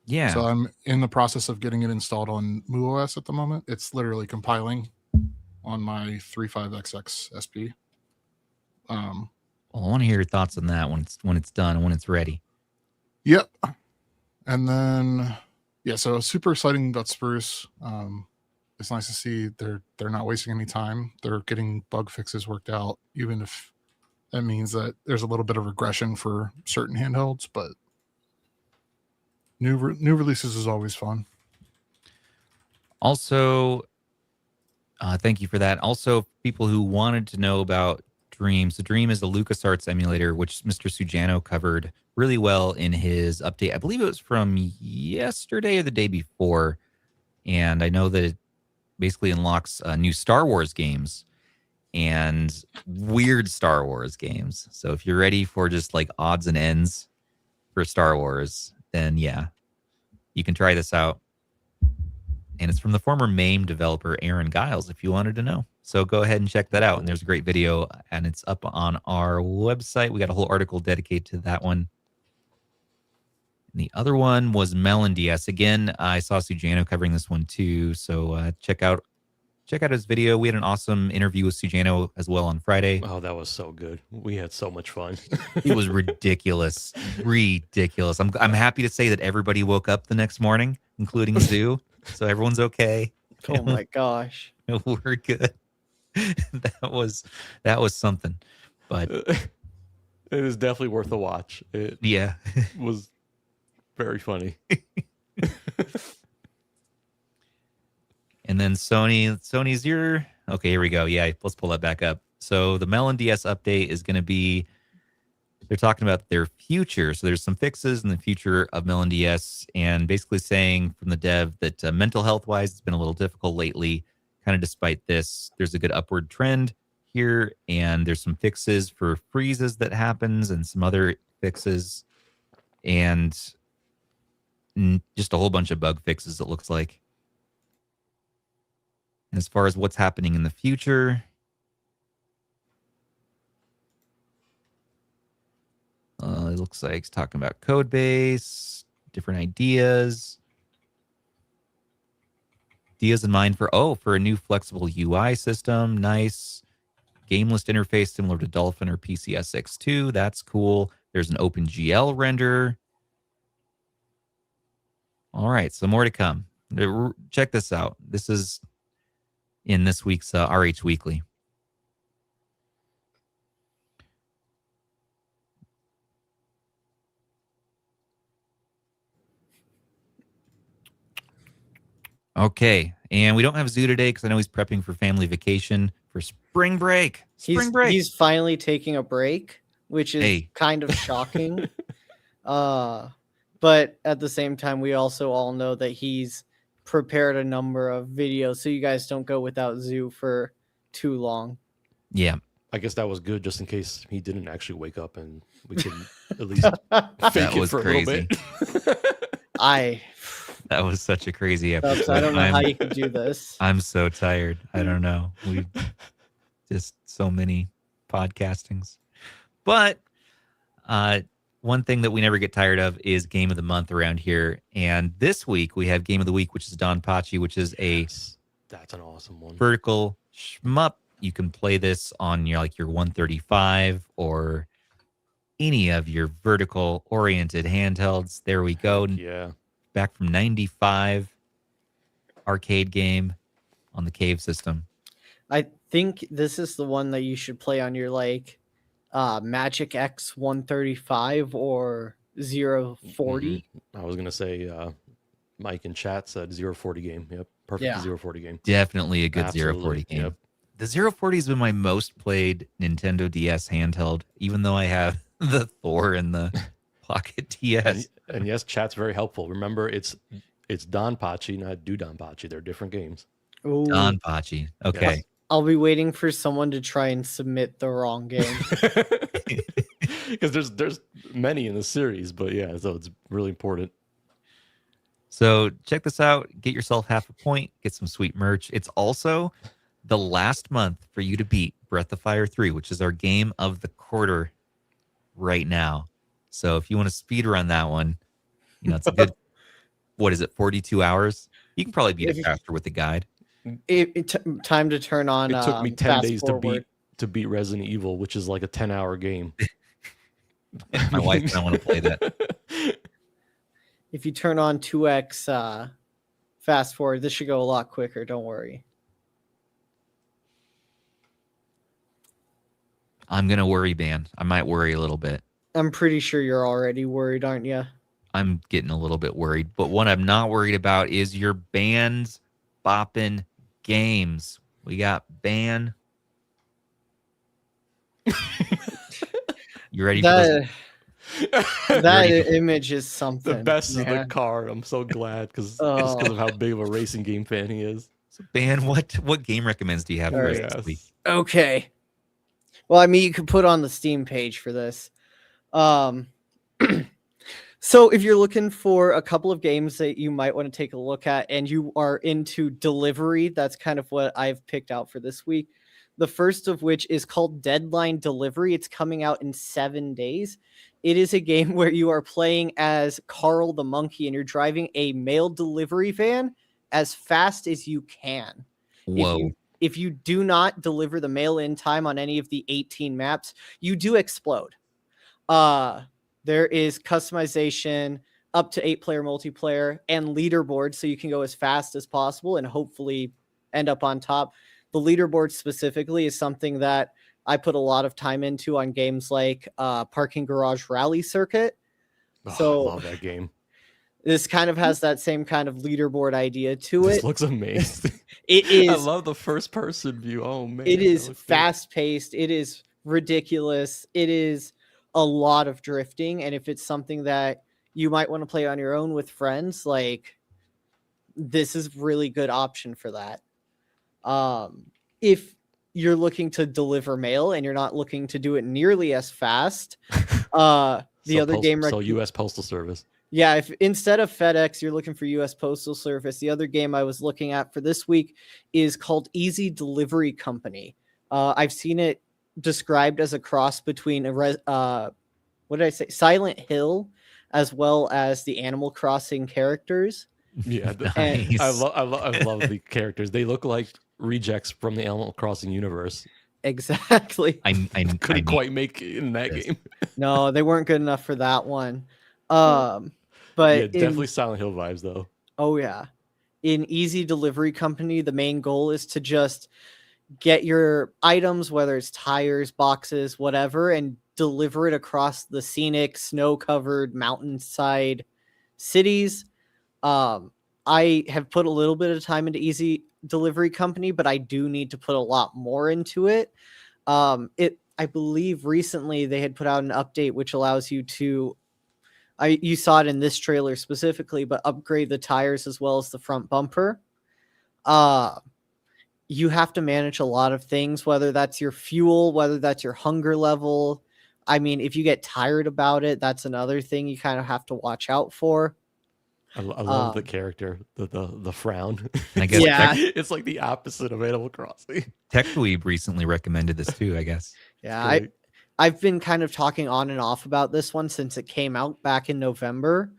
Yeah. So I'm in the process of getting it installed on MuOS at the moment. It's literally compiling on my 3.5XX SP. Well, I want to hear your thoughts on that when it's done and when it's ready. Yep. And then so super exciting about Spruce. It's nice to see they're not wasting any time. They're getting bug fixes worked out, even if that means that there's a little bit of regression for certain handhelds, but new releases is always fun. Also, thank you for that. Also, people who wanted to know about Dreamm. So Dreamm is the LucasArts emulator, which Mr. Sujano covered really well in his update. I believe it was from yesterday or the day before. And I know that it basically unlocks new Star Wars games and weird Star Wars games. So if you're ready for just odds and ends for Star Wars, then you can try this out. And it's from the former MAME developer, Aaron Giles, if you wanted to know. So go ahead and check that out. And there's a great video, and it's up on our website. We got a whole article dedicated to that one. And the other one was MelonDS. Again, I saw Sujano covering this one too. So check out his video. We had an awesome interview with Sujano as well on Friday. Oh, that was so good. We had so much fun. It was ridiculous. Ridiculous. I'm happy to say that everybody woke up the next morning, including Zoo. So everyone's okay. Oh my gosh. We're good. That was something. But it is definitely worth a watch. It was very funny. And then Sony's okay, here we go. Yeah, let's pull that back up. So the MelonDS update is going to be, they're talking about their future. So there's some fixes in the future of MelonDS, and basically saying from the dev that mental health wise, it's been a little difficult lately. Kind of despite this, there's a good upward trend. here, and there's some fixes for freezes that happens and some other fixes, and just a whole bunch of bug fixes, it looks like. And as far as what's happening in the future, it looks like it's talking about code base, different ideas in mind for a new flexible UI system. Nice. Game list interface similar to Dolphin or PCSX2. That's cool. There's an OpenGL render. All right, so more to come. Check this out. This is in this week's RH Weekly. Okay, and we don't have Zoo today because I know he's prepping for family vacation for spring break. He's finally taking a break, which is kind of shocking. But at the same time, we also all know that he's prepared a number of videos, so you guys don't go without Zoo for too long. Yeah. I guess that was good, just in case he didn't actually wake up and we could at least fake it for crazy. a little bit. That was such a crazy episode. Stubbs, I don't know how you could do this. I'm so tired. I don't know. We've just so many podcastings. But one thing that we never get tired of is Game of the Month around here. And this week we have Game of the Week, which is DonPachi, which is that's an awesome one. Vertical shmup. You can play this on your 135 or any of your vertical oriented handhelds. There we go. Yeah. Back from 95, arcade game on the Cave system. I think this is the one that you should play on your Magic X 135 or 040. I was gonna say Mike in chat said 040 game. Yep, perfect 040 game. Definitely a good 040 game. Yep. The 040 has been my most played Nintendo DS handheld, even though I have the Thor and the Pocket DS. And yes, chat's very helpful. Remember, it's DonPachi, not DonPachi. They're different games. Ooh. DonPachi. Okay. Yes. I'll be waiting for someone to try and submit the wrong game. Because there's many in the series, but yeah, so it's really important. So check this out. Get yourself half a point. Get some sweet merch. It's also the last month for you to beat Breath of Fire 3, which is our game of the quarter right now. So if you want to speed run that one, it's a good, 42 hours? You can probably beat it faster with the guide. Time to turn on. It took me 10 days forward. to beat Resident Evil, which is like a 10-hour game. My wife doesn't want to play that. If you turn on 2x fast forward, this should go a lot quicker. Don't worry. I'm going to worry, man. I might worry a little bit. I'm pretty sure you're already worried, aren't you? I'm getting a little bit worried. But what I'm not worried about is your band's Boppin games. We got Ban. You ready for this? That image is something. The best is the car. I'm so glad because of how big of a racing game fan he is. So Ban, what game recommends do you have for us this week? Okay. Well, I mean, you could put on the Steam page for this. So if you're looking for a couple of games that you might want to take a look at and you are into delivery, that's kind of what I've picked out for this week. The first of which is called Deadline Delivery. It's coming out in 7 days. It is a game where you are playing as Carl the monkey and you're driving a mail delivery van as fast as you can. Whoa. If you do not deliver the mail in time on any of the 18 maps, you do explode. There is customization, up to 8-player multiplayer, and leaderboard, so you can go as fast as possible and hopefully end up on top. The leaderboard specifically is something that I put a lot of time into on games like Parking Garage Rally Circuit. So I love that game. This kind of has that same kind of leaderboard idea to it. It looks amazing. It is. I love the first person view. Oh man. It is fast paced. It is ridiculous. It is a lot of drifting. And if it's something that you might want to play on your own with friends, this is really good option for that. If you're looking to deliver mail and you're not looking to do it nearly as fast, the other game so U.S. Postal Service. Yeah, if instead of FedEx, you're looking for U.S. Postal Service, the other game I was looking at for this week is called Easy Delivery Company. I've seen it described as a cross between what did I say? Silent Hill, as well as the Animal Crossing characters. Yeah, Nice. I love the characters. They look like rejects from the Animal Crossing universe. Exactly. I Couldn't quite make it in that game. No, they weren't good enough for that one. But But definitely Silent Hill vibes though. Oh yeah. In Easy Delivery Company, the main goal is to just get your items, whether it's tires, boxes, whatever, and deliver it across the scenic, snow-covered mountainside cities. I have put a little bit of time into Easy Delivery Company, but I do need to put a lot more into it. I believe recently they had put out an update which allows you to you saw it in this trailer specifically, but upgrade the tires as well as the front bumper. You have to manage a lot of things, whether that's your fuel, whether that's your hunger level. I mean, if you get tired about it, that's another thing you kind of have to watch out for. I love the character, the frown. I guess Yeah. It's like the opposite of Animal Crossing. TechDweeb recently recommended this too, I guess. Yeah, Great. I've been kind of talking on and off about this one since it came out back in November,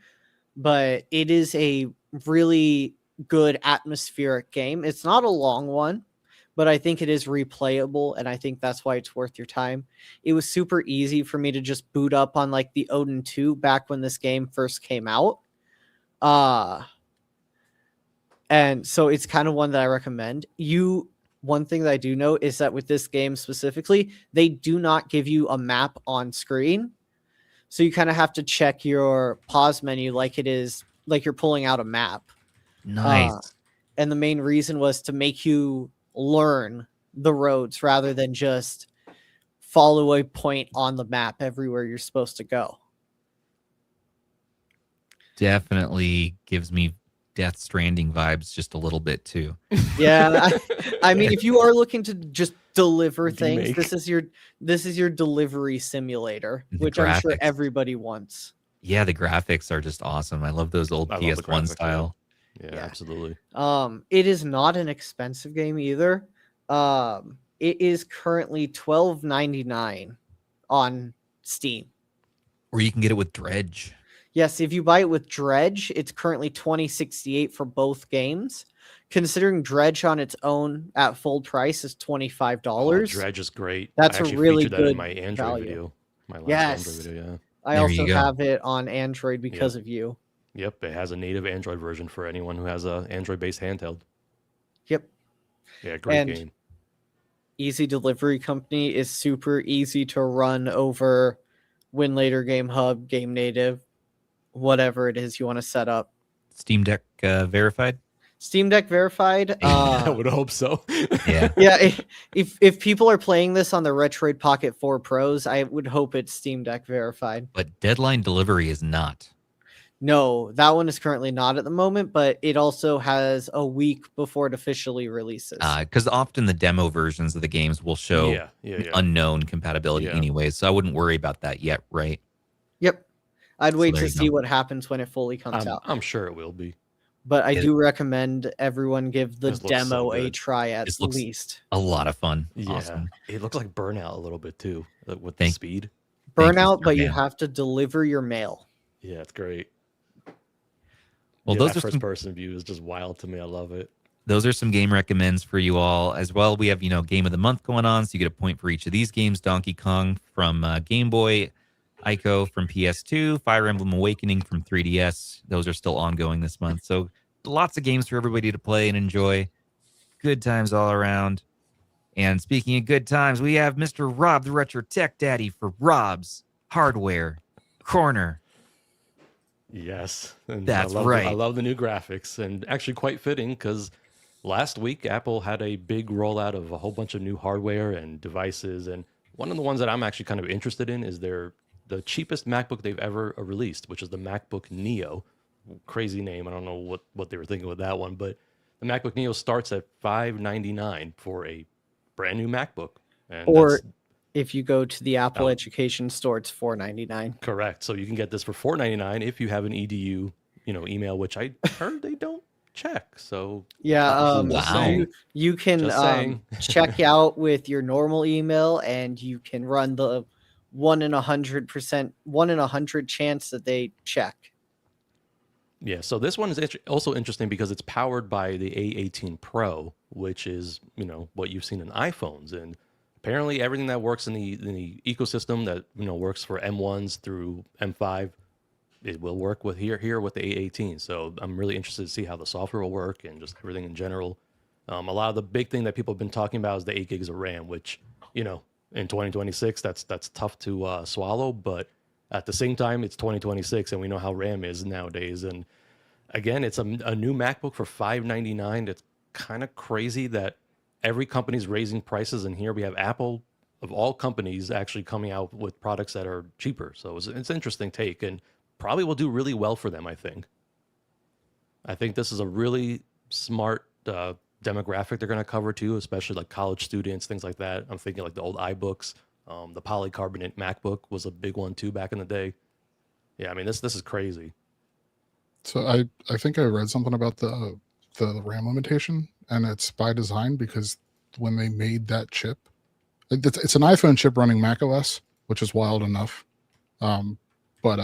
but it is a really good atmospheric game. It's not a long one, but I think it is replayable, and I think that's why it's worth your time. It was super easy for me to just boot up on like the Odin 2 back when this game first came out. And so it's kind of one that I recommend. One thing that I do know is that with this game specifically, they do not give you a map on screen. So you kind of have to check your pause menu like it is like you're pulling out a map. Nice. And the main reason was to make you learn the roads rather than just follow a point on the map everywhere you're supposed to go. Definitely gives me Death Stranding vibes just a little bit too. Yeah, I mean, if you are looking to just deliver things, Make. this is your delivery simulator, The which I'm sure graphics. everybody wants. Yeah, the graphics are just awesome. I love those old I love the PS1 graphics, style. Yeah, Yeah. absolutely. It is not an expensive game either. It is currently $12.99 on Steam. Or you can get it with Dredge. Yes, if you buy it with Dredge, it's currently $20.68 for both games. Considering Dredge on its own at full price is $25. Oh, Dredge is great. That's I a actually really featured that good in my Android value. video. My last Yes. Android video, yeah. I There you also go. have it on Android because of you. Yep, it has a native Android version for anyone who has a Android-based handheld. Yep. Yeah, great And game. Easy Delivery Company is super easy to run over WinLater, Game Hub, Game Native, whatever it is you want to set up. Steam Deck verified. Steam Deck verified. I would hope so. Yeah. Yeah, if people are playing this on the Retroid Pocket 4 Pros, I would hope it's Steam Deck verified. But deadline delivery is not. No, that one is currently not at the moment, but it also has a week before it officially releases. Because often the demo versions of the games will show yeah. unknown compatibility Yeah. anyways. So I wouldn't worry about that yet, right? Yep. I'd wait there to you see go. what happens when it fully comes out. I'm sure it will be. But I It- do recommend everyone give the This looks so demo a good. try at This looks- least. A lot of fun. Yeah, Awesome. it looks like Burnout a little bit too, with the Thank- speed. Thank you, Burnout, but you man. have to deliver your mail. Yeah, it's great. Well, Yeah, those that are some first-person view is just wild to me. I love it. those are some game recommends for you all as well. We have, game of the month going on, so you get a point for each of these games. Donkey Kong from Game Boy, Ico from PS2, Fire Emblem Awakening from 3DS. Those are still ongoing this month. So lots of games for everybody to play and enjoy. Good times all around. And speaking of good times, we have Mr. Rob, the Retro Tech Daddy, for Rob's Hardware Corner. Yes, and That's I right. love the new graphics, and actually quite fitting because last week Apple had a big rollout of a whole bunch of new hardware and devices, and one of the ones that I'm actually kind of interested in is the cheapest MacBook they've ever released, which is the MacBook Neo. Crazy name. I don't know what they were thinking with that one, but the MacBook Neo starts at $599 for a brand new MacBook. And Or if you go to the Apple Oh. Education Store, it's $4.99. correct. So you can get this for $4.99 if you have an EDU, email, which I heard they don't check. So Yeah, Just Wow. saying. you can Just saying. check out with your normal email, and you can run the 1 in 100 chance that they check. Yeah, so this one is also interesting because it's powered by the A18 Pro, which is, what you've seen in iPhones. And apparently everything that works in the ecosystem that, works for M1s through M5, it will work with here with the A18. So I'm really interested to see how the software will work and just everything in general. A lot of the big thing that people have been talking about is the 8 gigs of RAM, which, in 2026, that's tough to swallow. But at the same time, it's 2026, and we know how RAM is nowadays. And again, it's a new MacBook for $599. It's kind of crazy that every company's raising prices, and here we have Apple, of all companies, actually coming out with products that are cheaper. So it's an interesting take, and probably will do really well for them, I think. I think this is a really smart demographic they're going to cover too, especially like college students, things like that. I'm thinking like the old iBooks. The polycarbonate MacBook was a big one too back in the day. Yeah, I mean, this is crazy. So I think I read something about the RAM limitation, and it's by design because when they made that chip, it's an iPhone chip running macOS, which is wild enough. But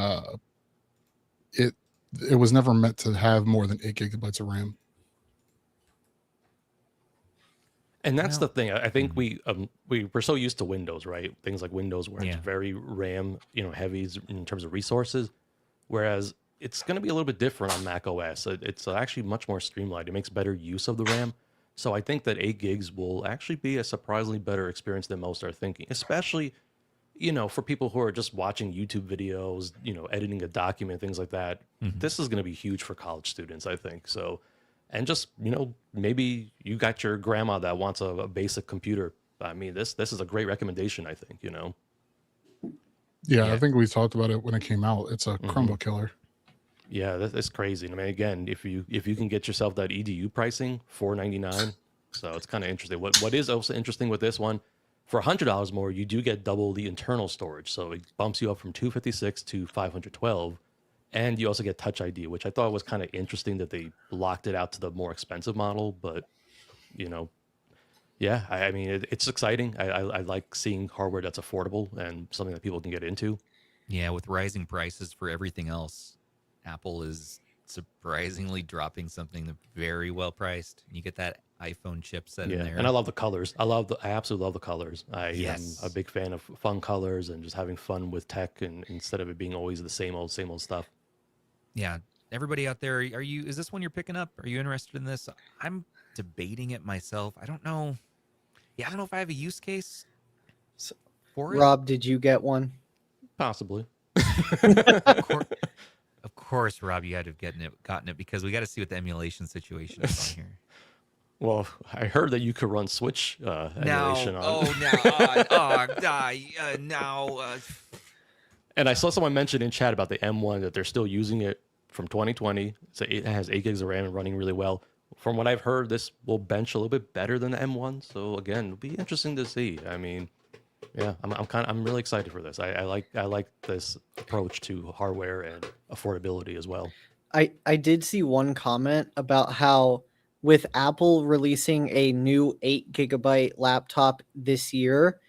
it was never meant to have more than 8 gigabytes of RAM. And that's the thing. I think we're so used to Windows, right? Things like Windows where it's Yeah. very RAM, heavy in terms of resources. Whereas it's going to be a little bit different on Mac OS. It's actually much more streamlined. It makes better use of the RAM. So I think that 8 gigs will actually be a surprisingly better experience than most are thinking, especially, for people who are just watching YouTube videos, editing a document, things like that. Mhm. This is going to be huge for college students, I think. So, and just, maybe you got your grandma that wants a basic computer. I mean, this is a great recommendation, I think, Yeah, Yeah. I think we talked about it when it came out. It's a Chromebook killer. Yeah, that's crazy. I mean, again, if you can get yourself that EDU pricing, $499. So it's kind of interesting. What is also interesting with this one, for $100 more, you do get double the internal storage. So it bumps you up from 256 to 512. And you also get Touch ID, which I thought was kind of interesting that they locked it out to the more expensive model. But, yeah, I mean, it's exciting. I like seeing hardware that's affordable and something that people can get into. Yeah, with rising prices for everything else, Apple is surprisingly dropping something that's very well priced. You get that iPhone chipset in there. And I love the colors. I absolutely love the colors. I Yes. am a big fan of fun colors and just having fun with tech, and instead of it being always the same old stuff. Yeah, everybody out there, is this one you're picking up? Are you interested in this? I'm debating it myself. I don't know. Yeah, I don't know if I have a use case for it. Rob, did you get one? Possibly. Of course, Rob, you had to have gotten it because we got to see what the emulation situation is on here. Well, I heard that you could run Switch emulation on. And I saw someone mention in chat about the M1 that they're still using it from 2020. So it has 8 gigs of RAM and running really well. From what I've heard, this will bench a little bit better than the M1. So again, it'll be interesting to see. I mean, yeah, I'm really excited for this. I like this approach to hardware and affordability as well. I did see one comment about how with Apple releasing a new 8 gigabyte laptop this year,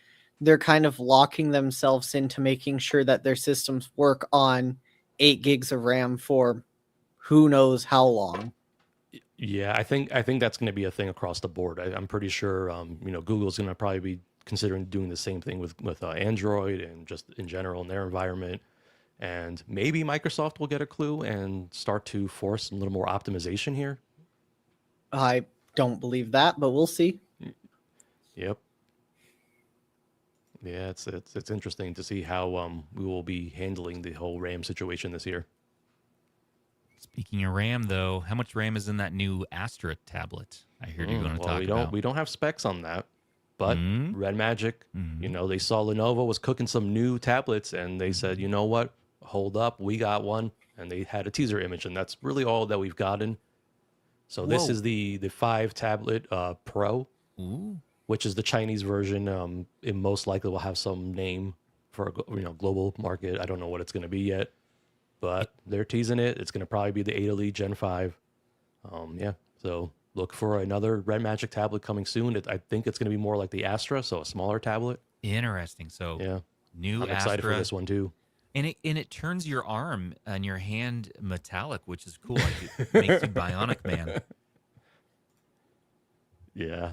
they're kind of locking themselves into making sure that their systems work on 8 gigs of RAM for who knows how long. Yeah, I think that's going to be a thing across the board. I'm pretty sure, Google's going to probably be considering doing the same thing with Android and just in general in their environment. And maybe Microsoft will get a clue and start to force a little more optimization here. I don't believe that, but we'll see. Yep. Yeah, it's interesting to see how we will be handling the whole RAM situation this year. Speaking of RAM, though, how much RAM is in that new Astra tablet? I heard you're going to talk about. We don't have specs on that, but Redmagic, they saw Lenovo was cooking some new tablets, and they said, you know what? Hold up, we got one, and they had a teaser image, and that's really all that we've gotten. So this is the 5 tablet Pro. Ooh. which is the Chinese version. It most likely will have some name for a global market. I don't know what it's going to be yet, but they're teasing it. It's going to probably be the Ada Elite Gen 5. Yeah, so look for another Redmagic tablet coming soon. I think it's going to be more like the Astra, so a smaller tablet. Interesting. So Yeah, new I'm excited for Astra, this one too. and it turns your arm and your hand metallic, which is cool. Like it makes you bionic, man. Yeah,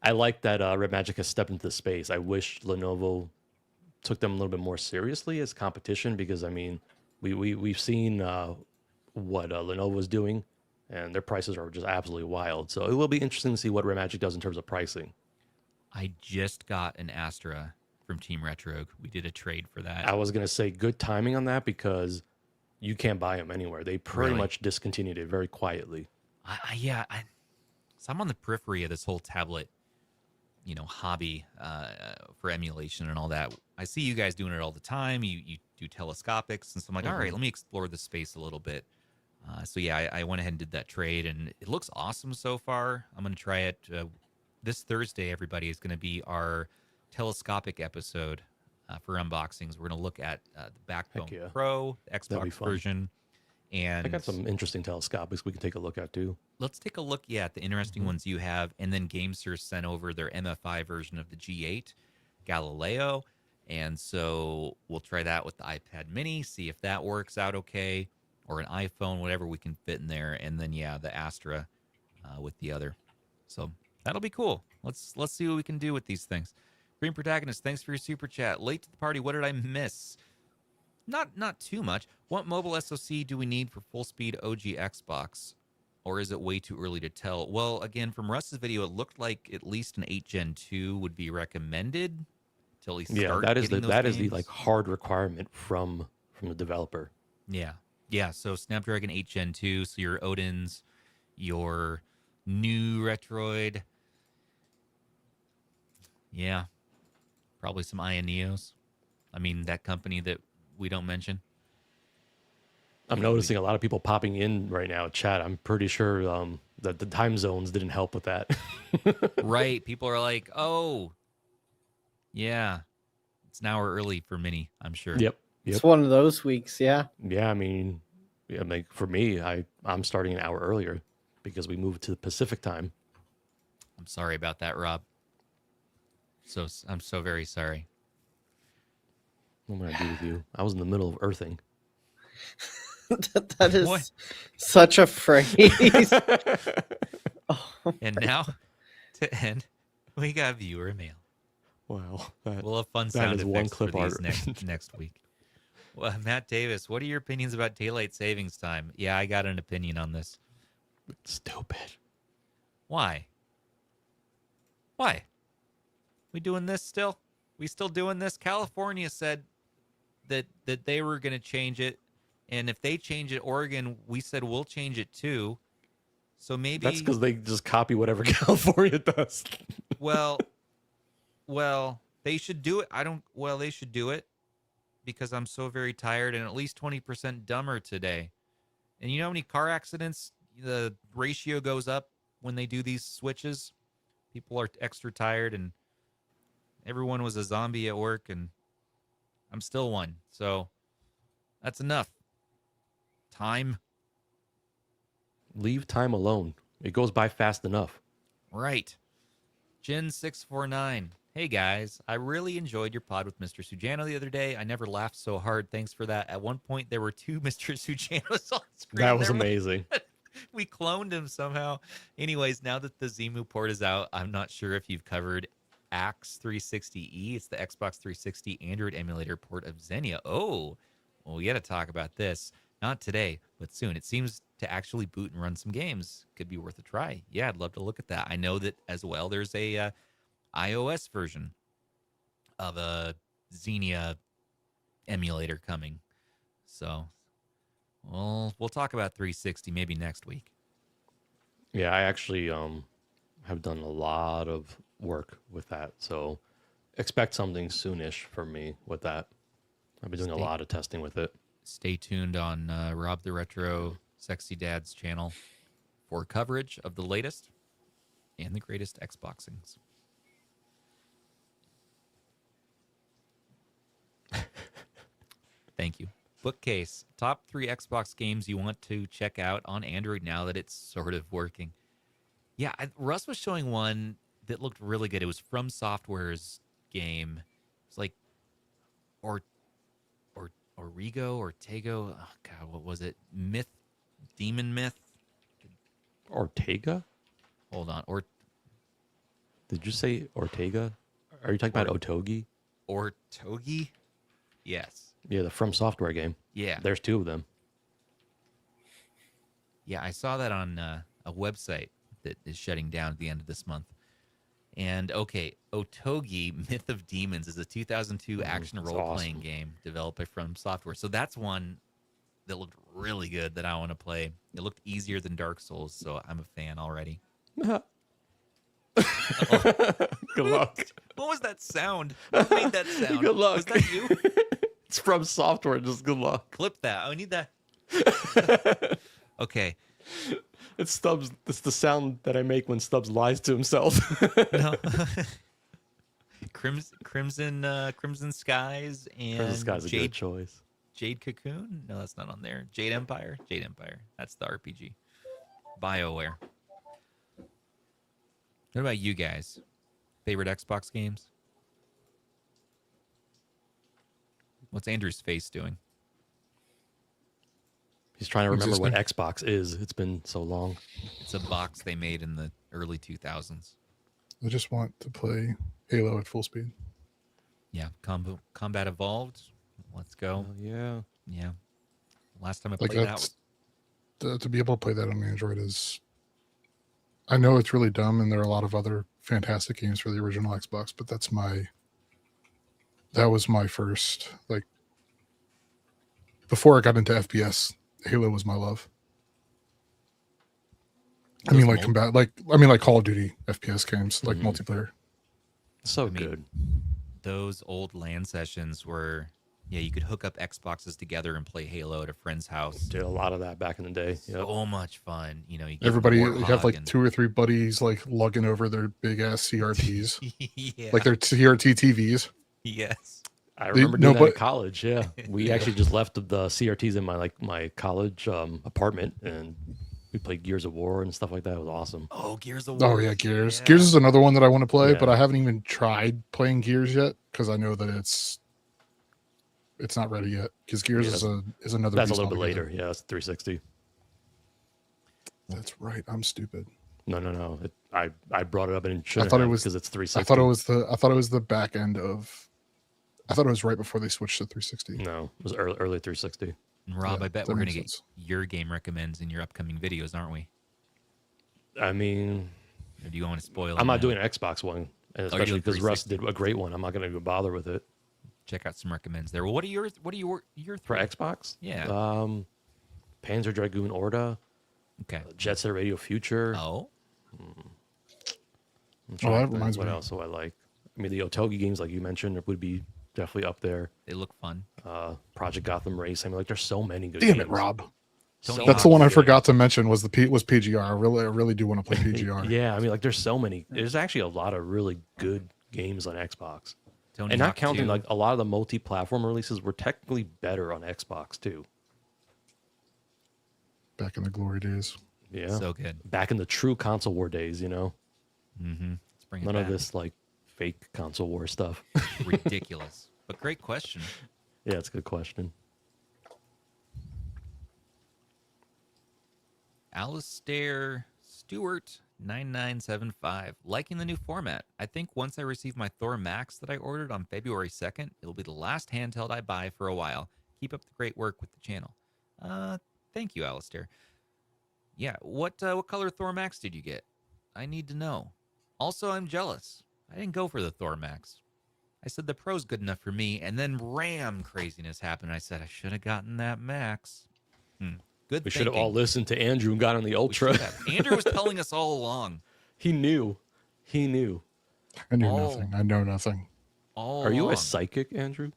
I like that Redmagic has stepped into the space. I wish Lenovo took them a little bit more seriously as competition, because I mean, we've seen what Lenovo is doing, and their prices are just absolutely wild. So it will be interesting to see what Redmagic does in terms of pricing. I just got an Astra from Team Retro. We did a trade for that. I was gonna say good timing on that, because you can't buy them anywhere. They pretty Really? much discontinued it very quietly. So I'm on the periphery of this whole tablet, hobby for emulation and all that. I see you guys doing it all the time. You do telescopics, and so I'm like, all right, let me explore the space a little bit. So yeah, I went ahead and did that trade, and it looks awesome so far. I'm going to try it this Thursday. Everybody is going to be our telescopic episode for unboxings. We're going to look at the Backbone yeah. Pro, the That'll be Xbox fun. version. And I got some interesting telescopics we can take a look at too. let's take a look, at the interesting ones you have. And then GameSir sent over their MFI version of the G8 Galileo. And so we'll try that with the iPad mini, see if that works out okay, or an iPhone, whatever we can fit in there. And then, the Astra with the other. So that'll be cool. Let's see what we can do with these things. Green Protagonist, thanks for your super chat. Late to the party, what did I miss? Not too much. What mobile SoC do we need for full speed OG Xbox? Or is it way too early to tell? Well, again, from Russ's video, it looked like at least an 8 Gen 2 would be recommended till he starts. Yeah, that is the games. hard requirement from the developer. Yeah. So Snapdragon 8 Gen 2, so your Odins, your new Retroid. Yeah. Probably some Aya Neos. I mean, that company that we don't mention. I'm noticing a lot of people popping in right now, chat. I'm pretty sure that the time zones didn't help with that. Right. People are like, oh, yeah. It's an hour early for Mini, I'm sure. Yep. It's one of those weeks, yeah. Yeah, I mean, like for me, I'm starting an hour earlier because we moved to the Pacific time. I'm sorry about that, Rob. I'm so very sorry. What am I gonna do with you? I was in the middle of earthing. That is What? such a phrase. Oh, And now, to end, we got viewer mail. Wow. We'll have fun that sound is one effects clip for these art. next week. Well, Matt Davis, what are your opinions about daylight savings time? Yeah, I got an opinion on this. Stupid. Why? We doing this still? We still doing this? California said that they were going to change it, and if they change it, Oregon, we said we'll change it too. So maybe That's because they just copy whatever California does. well, they should do it. They should do it because I'm so very tired and at least 20% dumber today. And you know how many car accidents the ratio goes up when they do these switches? People are extra tired, and everyone was a zombie at work, and I'm still one. So that's enough. Time. Leave time alone. It goes by fast enough. Right. Jen649. Hey guys, I really enjoyed your pod with Mr. Sujano the other day. I never laughed so hard. Thanks for that. At one point, there were two Mr. Sujanos on screen. That was amazing. We cloned him somehow. Anyways, now that the Zemu port is out, I'm not sure if you've covered Axe 360E. It's the Xbox 360 Android emulator port of Xenia. Oh, well, we got to talk about this. Not today, but soon. It seems to actually boot and run some games. Could be worth a try. Yeah, I'd love to look at that. I know that as well. There's a iOS version of a Xenia emulator coming. So, we'll talk about 360 maybe next week. Yeah, I actually have done a lot of work with that. So expect something soonish from me with that. I've been doing a lot of testing with it. Stay tuned on Rob the Retro Sexy Dad's channel for coverage of the latest and the greatest Xboxings. Thank you. Bookcase. Top 3 Xbox games you want to check out on Android now that it's sort of working. Yeah, Russ was showing one that looked really good. It was From Software's game. It's like Origo or Tego. Oh God, what was it? Demon Myth. Ortega? Hold on. Did you say Ortega? Are you talking about Otogi? Ortogi? Yes. Yeah, the From Software game. Yeah. There's 2 of them. Yeah, I saw that on a website that is shutting down at the end of this month. And okay, Otogi Myth of Demons is a 2002 action role-playing game developed by From Software. So that's one that looked really good that I want to play. It looked easier than Dark Souls, so I'm a fan already. Good luck. What was that sound? Who made that sound? Good luck. Was that you? It's From Software. Just good luck. Clip that. I need that. Okay. It's Stubbs. It's the sound that I make when Stubbs lies to himself. No. Crimson Skies and Crimson Skies is a good choice. Jade Cocoon? No, that's not on there. Jade Empire? Jade Empire. That's the RPG. BioWare. What about you guys? Favorite Xbox games? What's Andrew's face doing? He's trying to remember what Xbox is. It's been so long. It's a box they made in the early 2000s. I just want to play Halo at full speed. Yeah, Combat Evolved. Let's go. Yeah. Yeah. Last time I Like played that. To be able to play that on Android is. I know it's really dumb, and there are a lot of other fantastic games for the original Xbox, but that was my first, like, before I got into FPS, Halo was my love. I mean, like Call of Duty FPS games, like multiplayer. So good. Those old LAN sessions where, yeah, you could hook up Xboxes together and play Halo at a friend's house. Did a lot of that back in the day. So much fun. You know, you get Everybody, you Warthog have like 2 or 3 buddies like lugging over their big ass CRTs, yeah. like their CRT TVs. Yes. I remember doing that in college. Yeah, we actually just left the CRTs in my college apartment, and we played Gears of War and stuff like that. It was awesome. Oh, Gears of War. Oh yeah, Gears. Yeah. Gears is another one that I want to play, Yeah. but I haven't even tried playing Gears yet because I know that it's not ready yet. Because Gears is another. That's a beast little bit altogether. later. Yeah, it's 360. That's right. I'm stupid. No. I brought it up and I thought it was because it's 360. I thought it was the back end of. I thought it was right before they switched to 360. No, it was early 360. And Rob, Yeah, I bet that we're going to makes get sense. your game recommends in your upcoming videos, aren't we? I mean, Or do you want to spoil it? I'm not now? doing an Xbox one, and especially doing because Russ 360? did a great one. I'm not going to bother with it Check out some recommends there. Well, what are your for three? Xbox. Yeah. Panzer Dragoon Orta, Okay. Jet Set Radio Future. Oh. I'm trying that to think, reminds what me. else do I like? I mean, the Otogi games, like you mentioned, would be definitely up there. They look fun. Project Gotham Race. I mean, like, there's so many good Damn games. it, Rob. Tony That's the Hawk's one I good. forgot to mention was PGR. I really do want to play PGR. Yeah, I mean, like, there's so many. There's actually a lot of really good games on Xbox. Tony And not Hawk counting, 2. like, a lot of the multi-platform releases were technically better on Xbox, too. Back in the glory days. Yeah. So good. Back in the true console war days, you know? Mm-hmm. Let's bring it None back. of this, like, fake console war stuff. Ridiculous. But great question. Yeah, it's a good question. Alistair Stewart 9975. Liking the new format. I think once I receive my Thor Max that I ordered on February 2nd, it'll be the last handheld I buy for a while. Keep up the great work with the channel. Thank you, Alistair. Yeah, what color Thor Max did you get? I need to know. Also, I'm jealous. I didn't go for the Thor Max. I said the Pro's good enough for me, and then RAM craziness happened. I said I should have gotten that Max. Good We should have all listened to Andrew and got on the We Ultra. should have. Andrew was telling us all along. He knew. He knew. I knew Oh. nothing. I know nothing. All Are you a along. psychic, Andrew?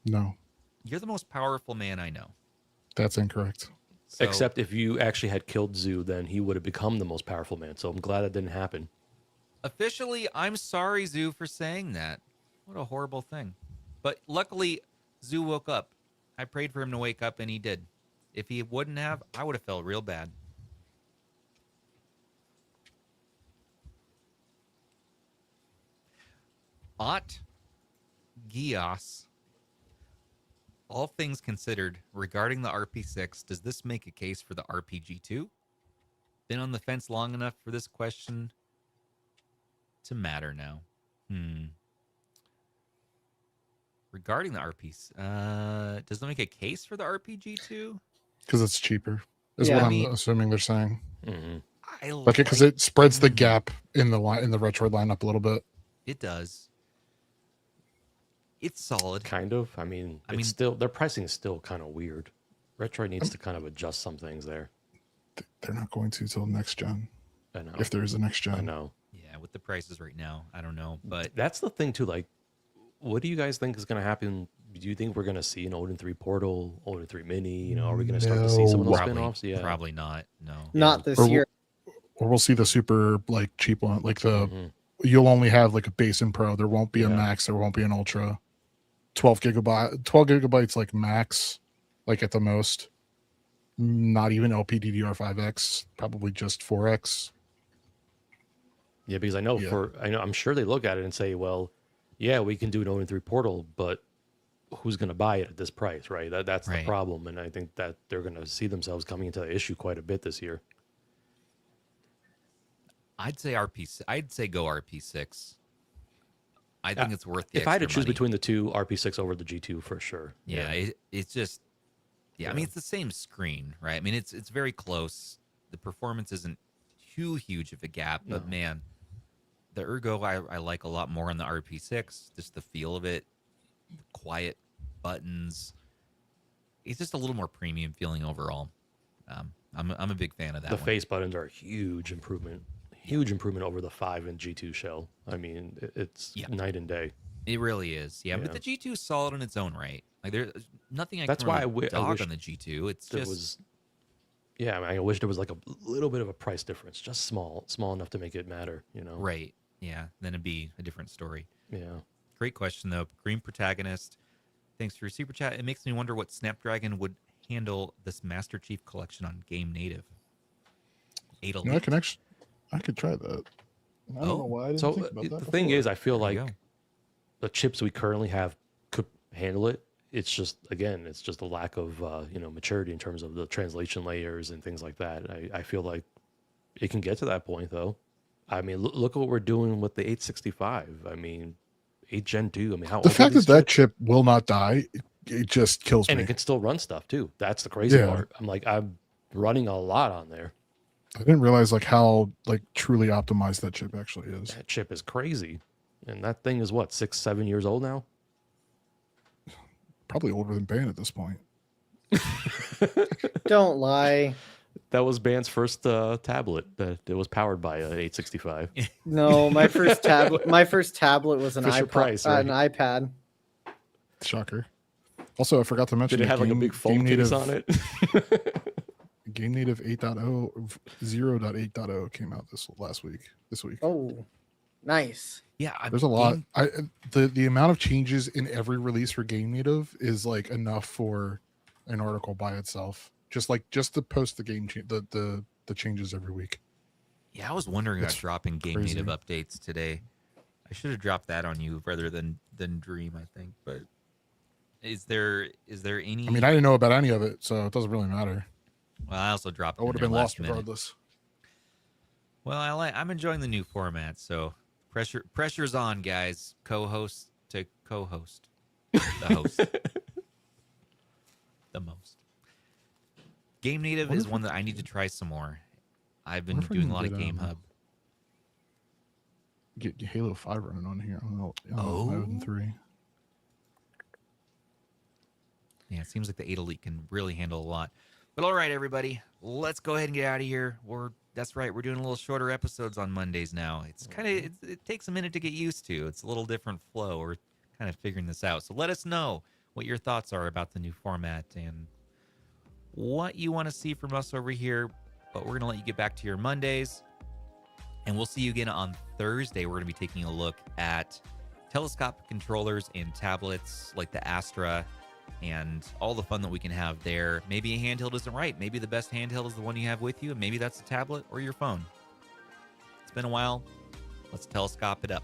No, You're the most powerful man I know. that's incorrect. So, Except if you actually had killed Zoo, then he would have become the most powerful man. So I'm glad that didn't happen. officially, I'm sorry, Zoo, for saying that. What a horrible thing. But luckily, Zoo woke up I prayed for him to wake up, and he did. If he wouldn't have, I would have felt real bad. Ot Gios. All things considered, regarding the RP6, does this make a case for the RPG2? Been on the fence long enough for this question to matter now. Regarding the RP, does that make a case for the RPG2? Because it's cheaper, is Yeah, what I I'm mean- assuming they're saying. I Like, because it spreads the gap in the Retroid lineup a little bit. It does. It's solid. Kind of. I mean, still their pricing is still kind of weird. Retroid needs to kind of adjust some things there. They're not going to till next gen, I know. if there is a next gen. I know. Yeah, with the prices right now, I don't know, but That's the thing too. Like, what do you guys think is going to happen? Do you think we're going to see an Odin 3 Portal, Odin 3 Mini? You know, are we going to start to see some of those probably, spin-offs? Yeah. probably not. No. Not this Or year. Or we'll see the super like cheap one, like the Mhm. you'll only have like a base and pro. There won't be a Yeah. max. There won't be an ultra. 12 gigabytes like max, like at the most. Not even LPDDR5X. Probably just 4X. Yeah, because I know I'm sure they look at it and say, well, yeah, we can do an Odin 3 Portal, but who's going to buy it at this price, right? That's Right. the problem, and I think that they're going to see themselves coming into the issue quite a bit this year. I'd say go RP6. I think it's worth the If I had to extra choose money. between the two, RP6 over the G2 for sure. Yeah, it's just I mean Yeah. it's the same screen, right? I mean it's very close. The performance isn't too huge of a gap, but No. man, the Ergo I like a lot more on the RP6. Just the feel of it, the quiet buttons. It's just a little more premium feeling overall. I'm a big fan of that. The one. face buttons are a huge improvement over the 5 and G2 shell. I mean, it's Yeah. night and day. It really is. Yeah, but Yeah. the G2 is solid in its own right. Like there's nothing I That's can why really I dog wish on the G2. It's There just was, yeah, I mean, I wish there was like a little bit of a price difference, just small enough to make it matter, you know? right. Yeah, then it'd be a different story. Yeah. Great question though. Green Protagonist. Thanks for your super chat. It makes me wonder what Snapdragon would handle this Master Chief Collection on Game Native. 8 You know, I could try that. I don't know why I didn't So think about that the thing before. is, I feel There you like go. the chips we currently have could handle it. It's just, again, it's just a lack of maturity in terms of the translation layers and things like that. I feel like it can get to that point though. I mean, look at what we're doing with the 865. I mean, 8 Gen 2. I mean, how the old are fact that these that chips? chip will not die, it just kills And me. it can still run stuff too. That's the crazy Yeah. part. I'm running a lot on there. I didn't realize like how like truly optimized that chip actually is. That chip is crazy. And that thing is what, 6-7 years old now? Probably older than Bane at this point. Don't lie. That was Band's first tablet that it was powered by an 865. No, my first tablet. My first tablet was an Fisher iPod, Price, right? an iPad. Shocker. Also, I forgot to mention Did it have like a big phone case on it? Game Native 8.0 0.8.0 came out this week. Oh, nice. Yeah, There's a lot. The amount of changes in every release for Game Native is like enough for an article by itself. Just to post the game the changes every week. Yeah, I was wondering about It's dropping Game crazy. Native updates today. I should have dropped that on you rather than Dream, I think. But is there any? I mean, I didn't know about any of it, so it doesn't really matter. well, I also dropped. I would have been lost regardless. Well, I'm enjoying the new format, so pressure's on, guys. Co-host to co-host, the host, the most. Game Native Wonder is if one that I need to try some more. I've been Wonder if I doing a can lot of get, Game Hub. Get Halo 5 running on here. I don't know. Oh. Odin 3. Yeah, it seems like the 8 Elite can really handle a lot. But all right, everybody, let's go ahead and get out of here. That's right, we're doing a little shorter episodes on Mondays now. It's kind of it takes a minute to get used to. It's a little different flow. We're kind of figuring this out. So let us know what your thoughts are about the new format and what you want to see from us over here. But we're gonna let you get back to your Mondays, and we'll see you again on Thursday. We're gonna be taking a look at telescopic controllers and tablets like the Astra and all the fun that we can have there. Maybe a handheld isn't right. Maybe the best handheld is the one you have with you, and maybe that's a tablet or your phone. It's been a while. Let's telescope it up.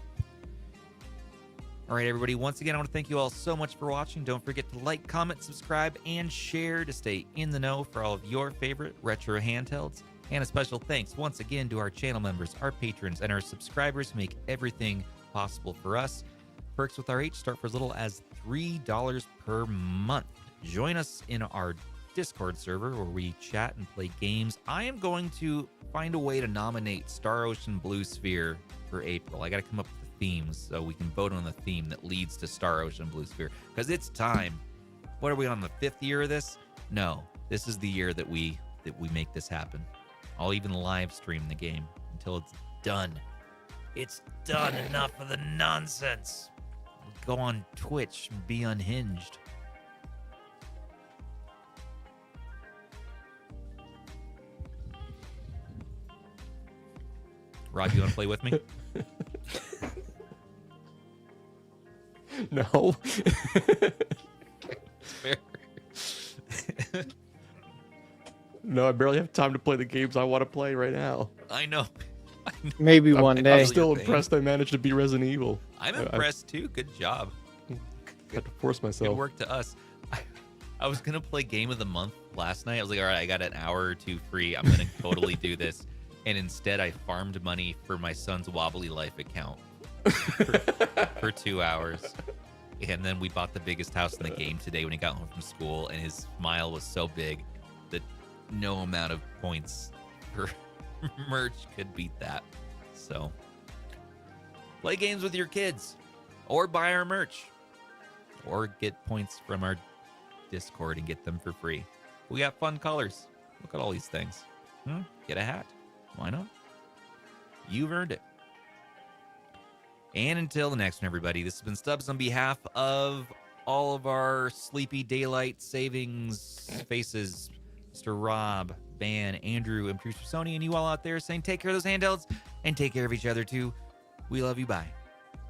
All right, everybody. Once again, I want to thank you all so much for watching. Don't forget to like, comment, subscribe, and share to stay in the know for all of your favorite retro handhelds. And a special thanks once again to our channel members, our patrons, and our subscribers who make everything possible for us. Perks with RH start for as little as $3 per month. Join us in our Discord server where we chat and play games. I am going to find a way to nominate Star Ocean Blue Sphere for April. I got to come up with the themes so we can vote on the theme that leads to Star Ocean Blue Sphere, because it's time. What are we on, the 5th year of this? No, this is the year that we make this happen. I'll even live stream the game until it's done. It's done. Enough of the nonsense. Go on Twitch and be unhinged. Rob, you want to play with me? No. Fair. No, I barely have time to play the games I want to play right now. I know. Maybe one day. I'm still impressed I managed to beat Resident Evil. I'm impressed too. Good job. Had to force myself. Good work to us. I was gonna play Game of the Month last night. I was like, all right, I got an hour or two free. I'm gonna totally do this. And instead, I farmed money for my son's Wobbly Life account for 2 hours. And then we bought the biggest house in the game today when he got home from school, and his smile was so big that no amount of points for merch could beat that. So play games with your kids, or buy our merch, or get points from our Discord and get them for free. We got fun colors. Look at all these things. Get a hat. Why not? You've earned it. And until the next one, everybody, this has been Stubbs on behalf of all of our sleepy daylight savings faces, Mr. Rob, Van, Andrew, and producer Sony, and you all out there saying take care of those handhelds and take care of each other too. We love you. Bye.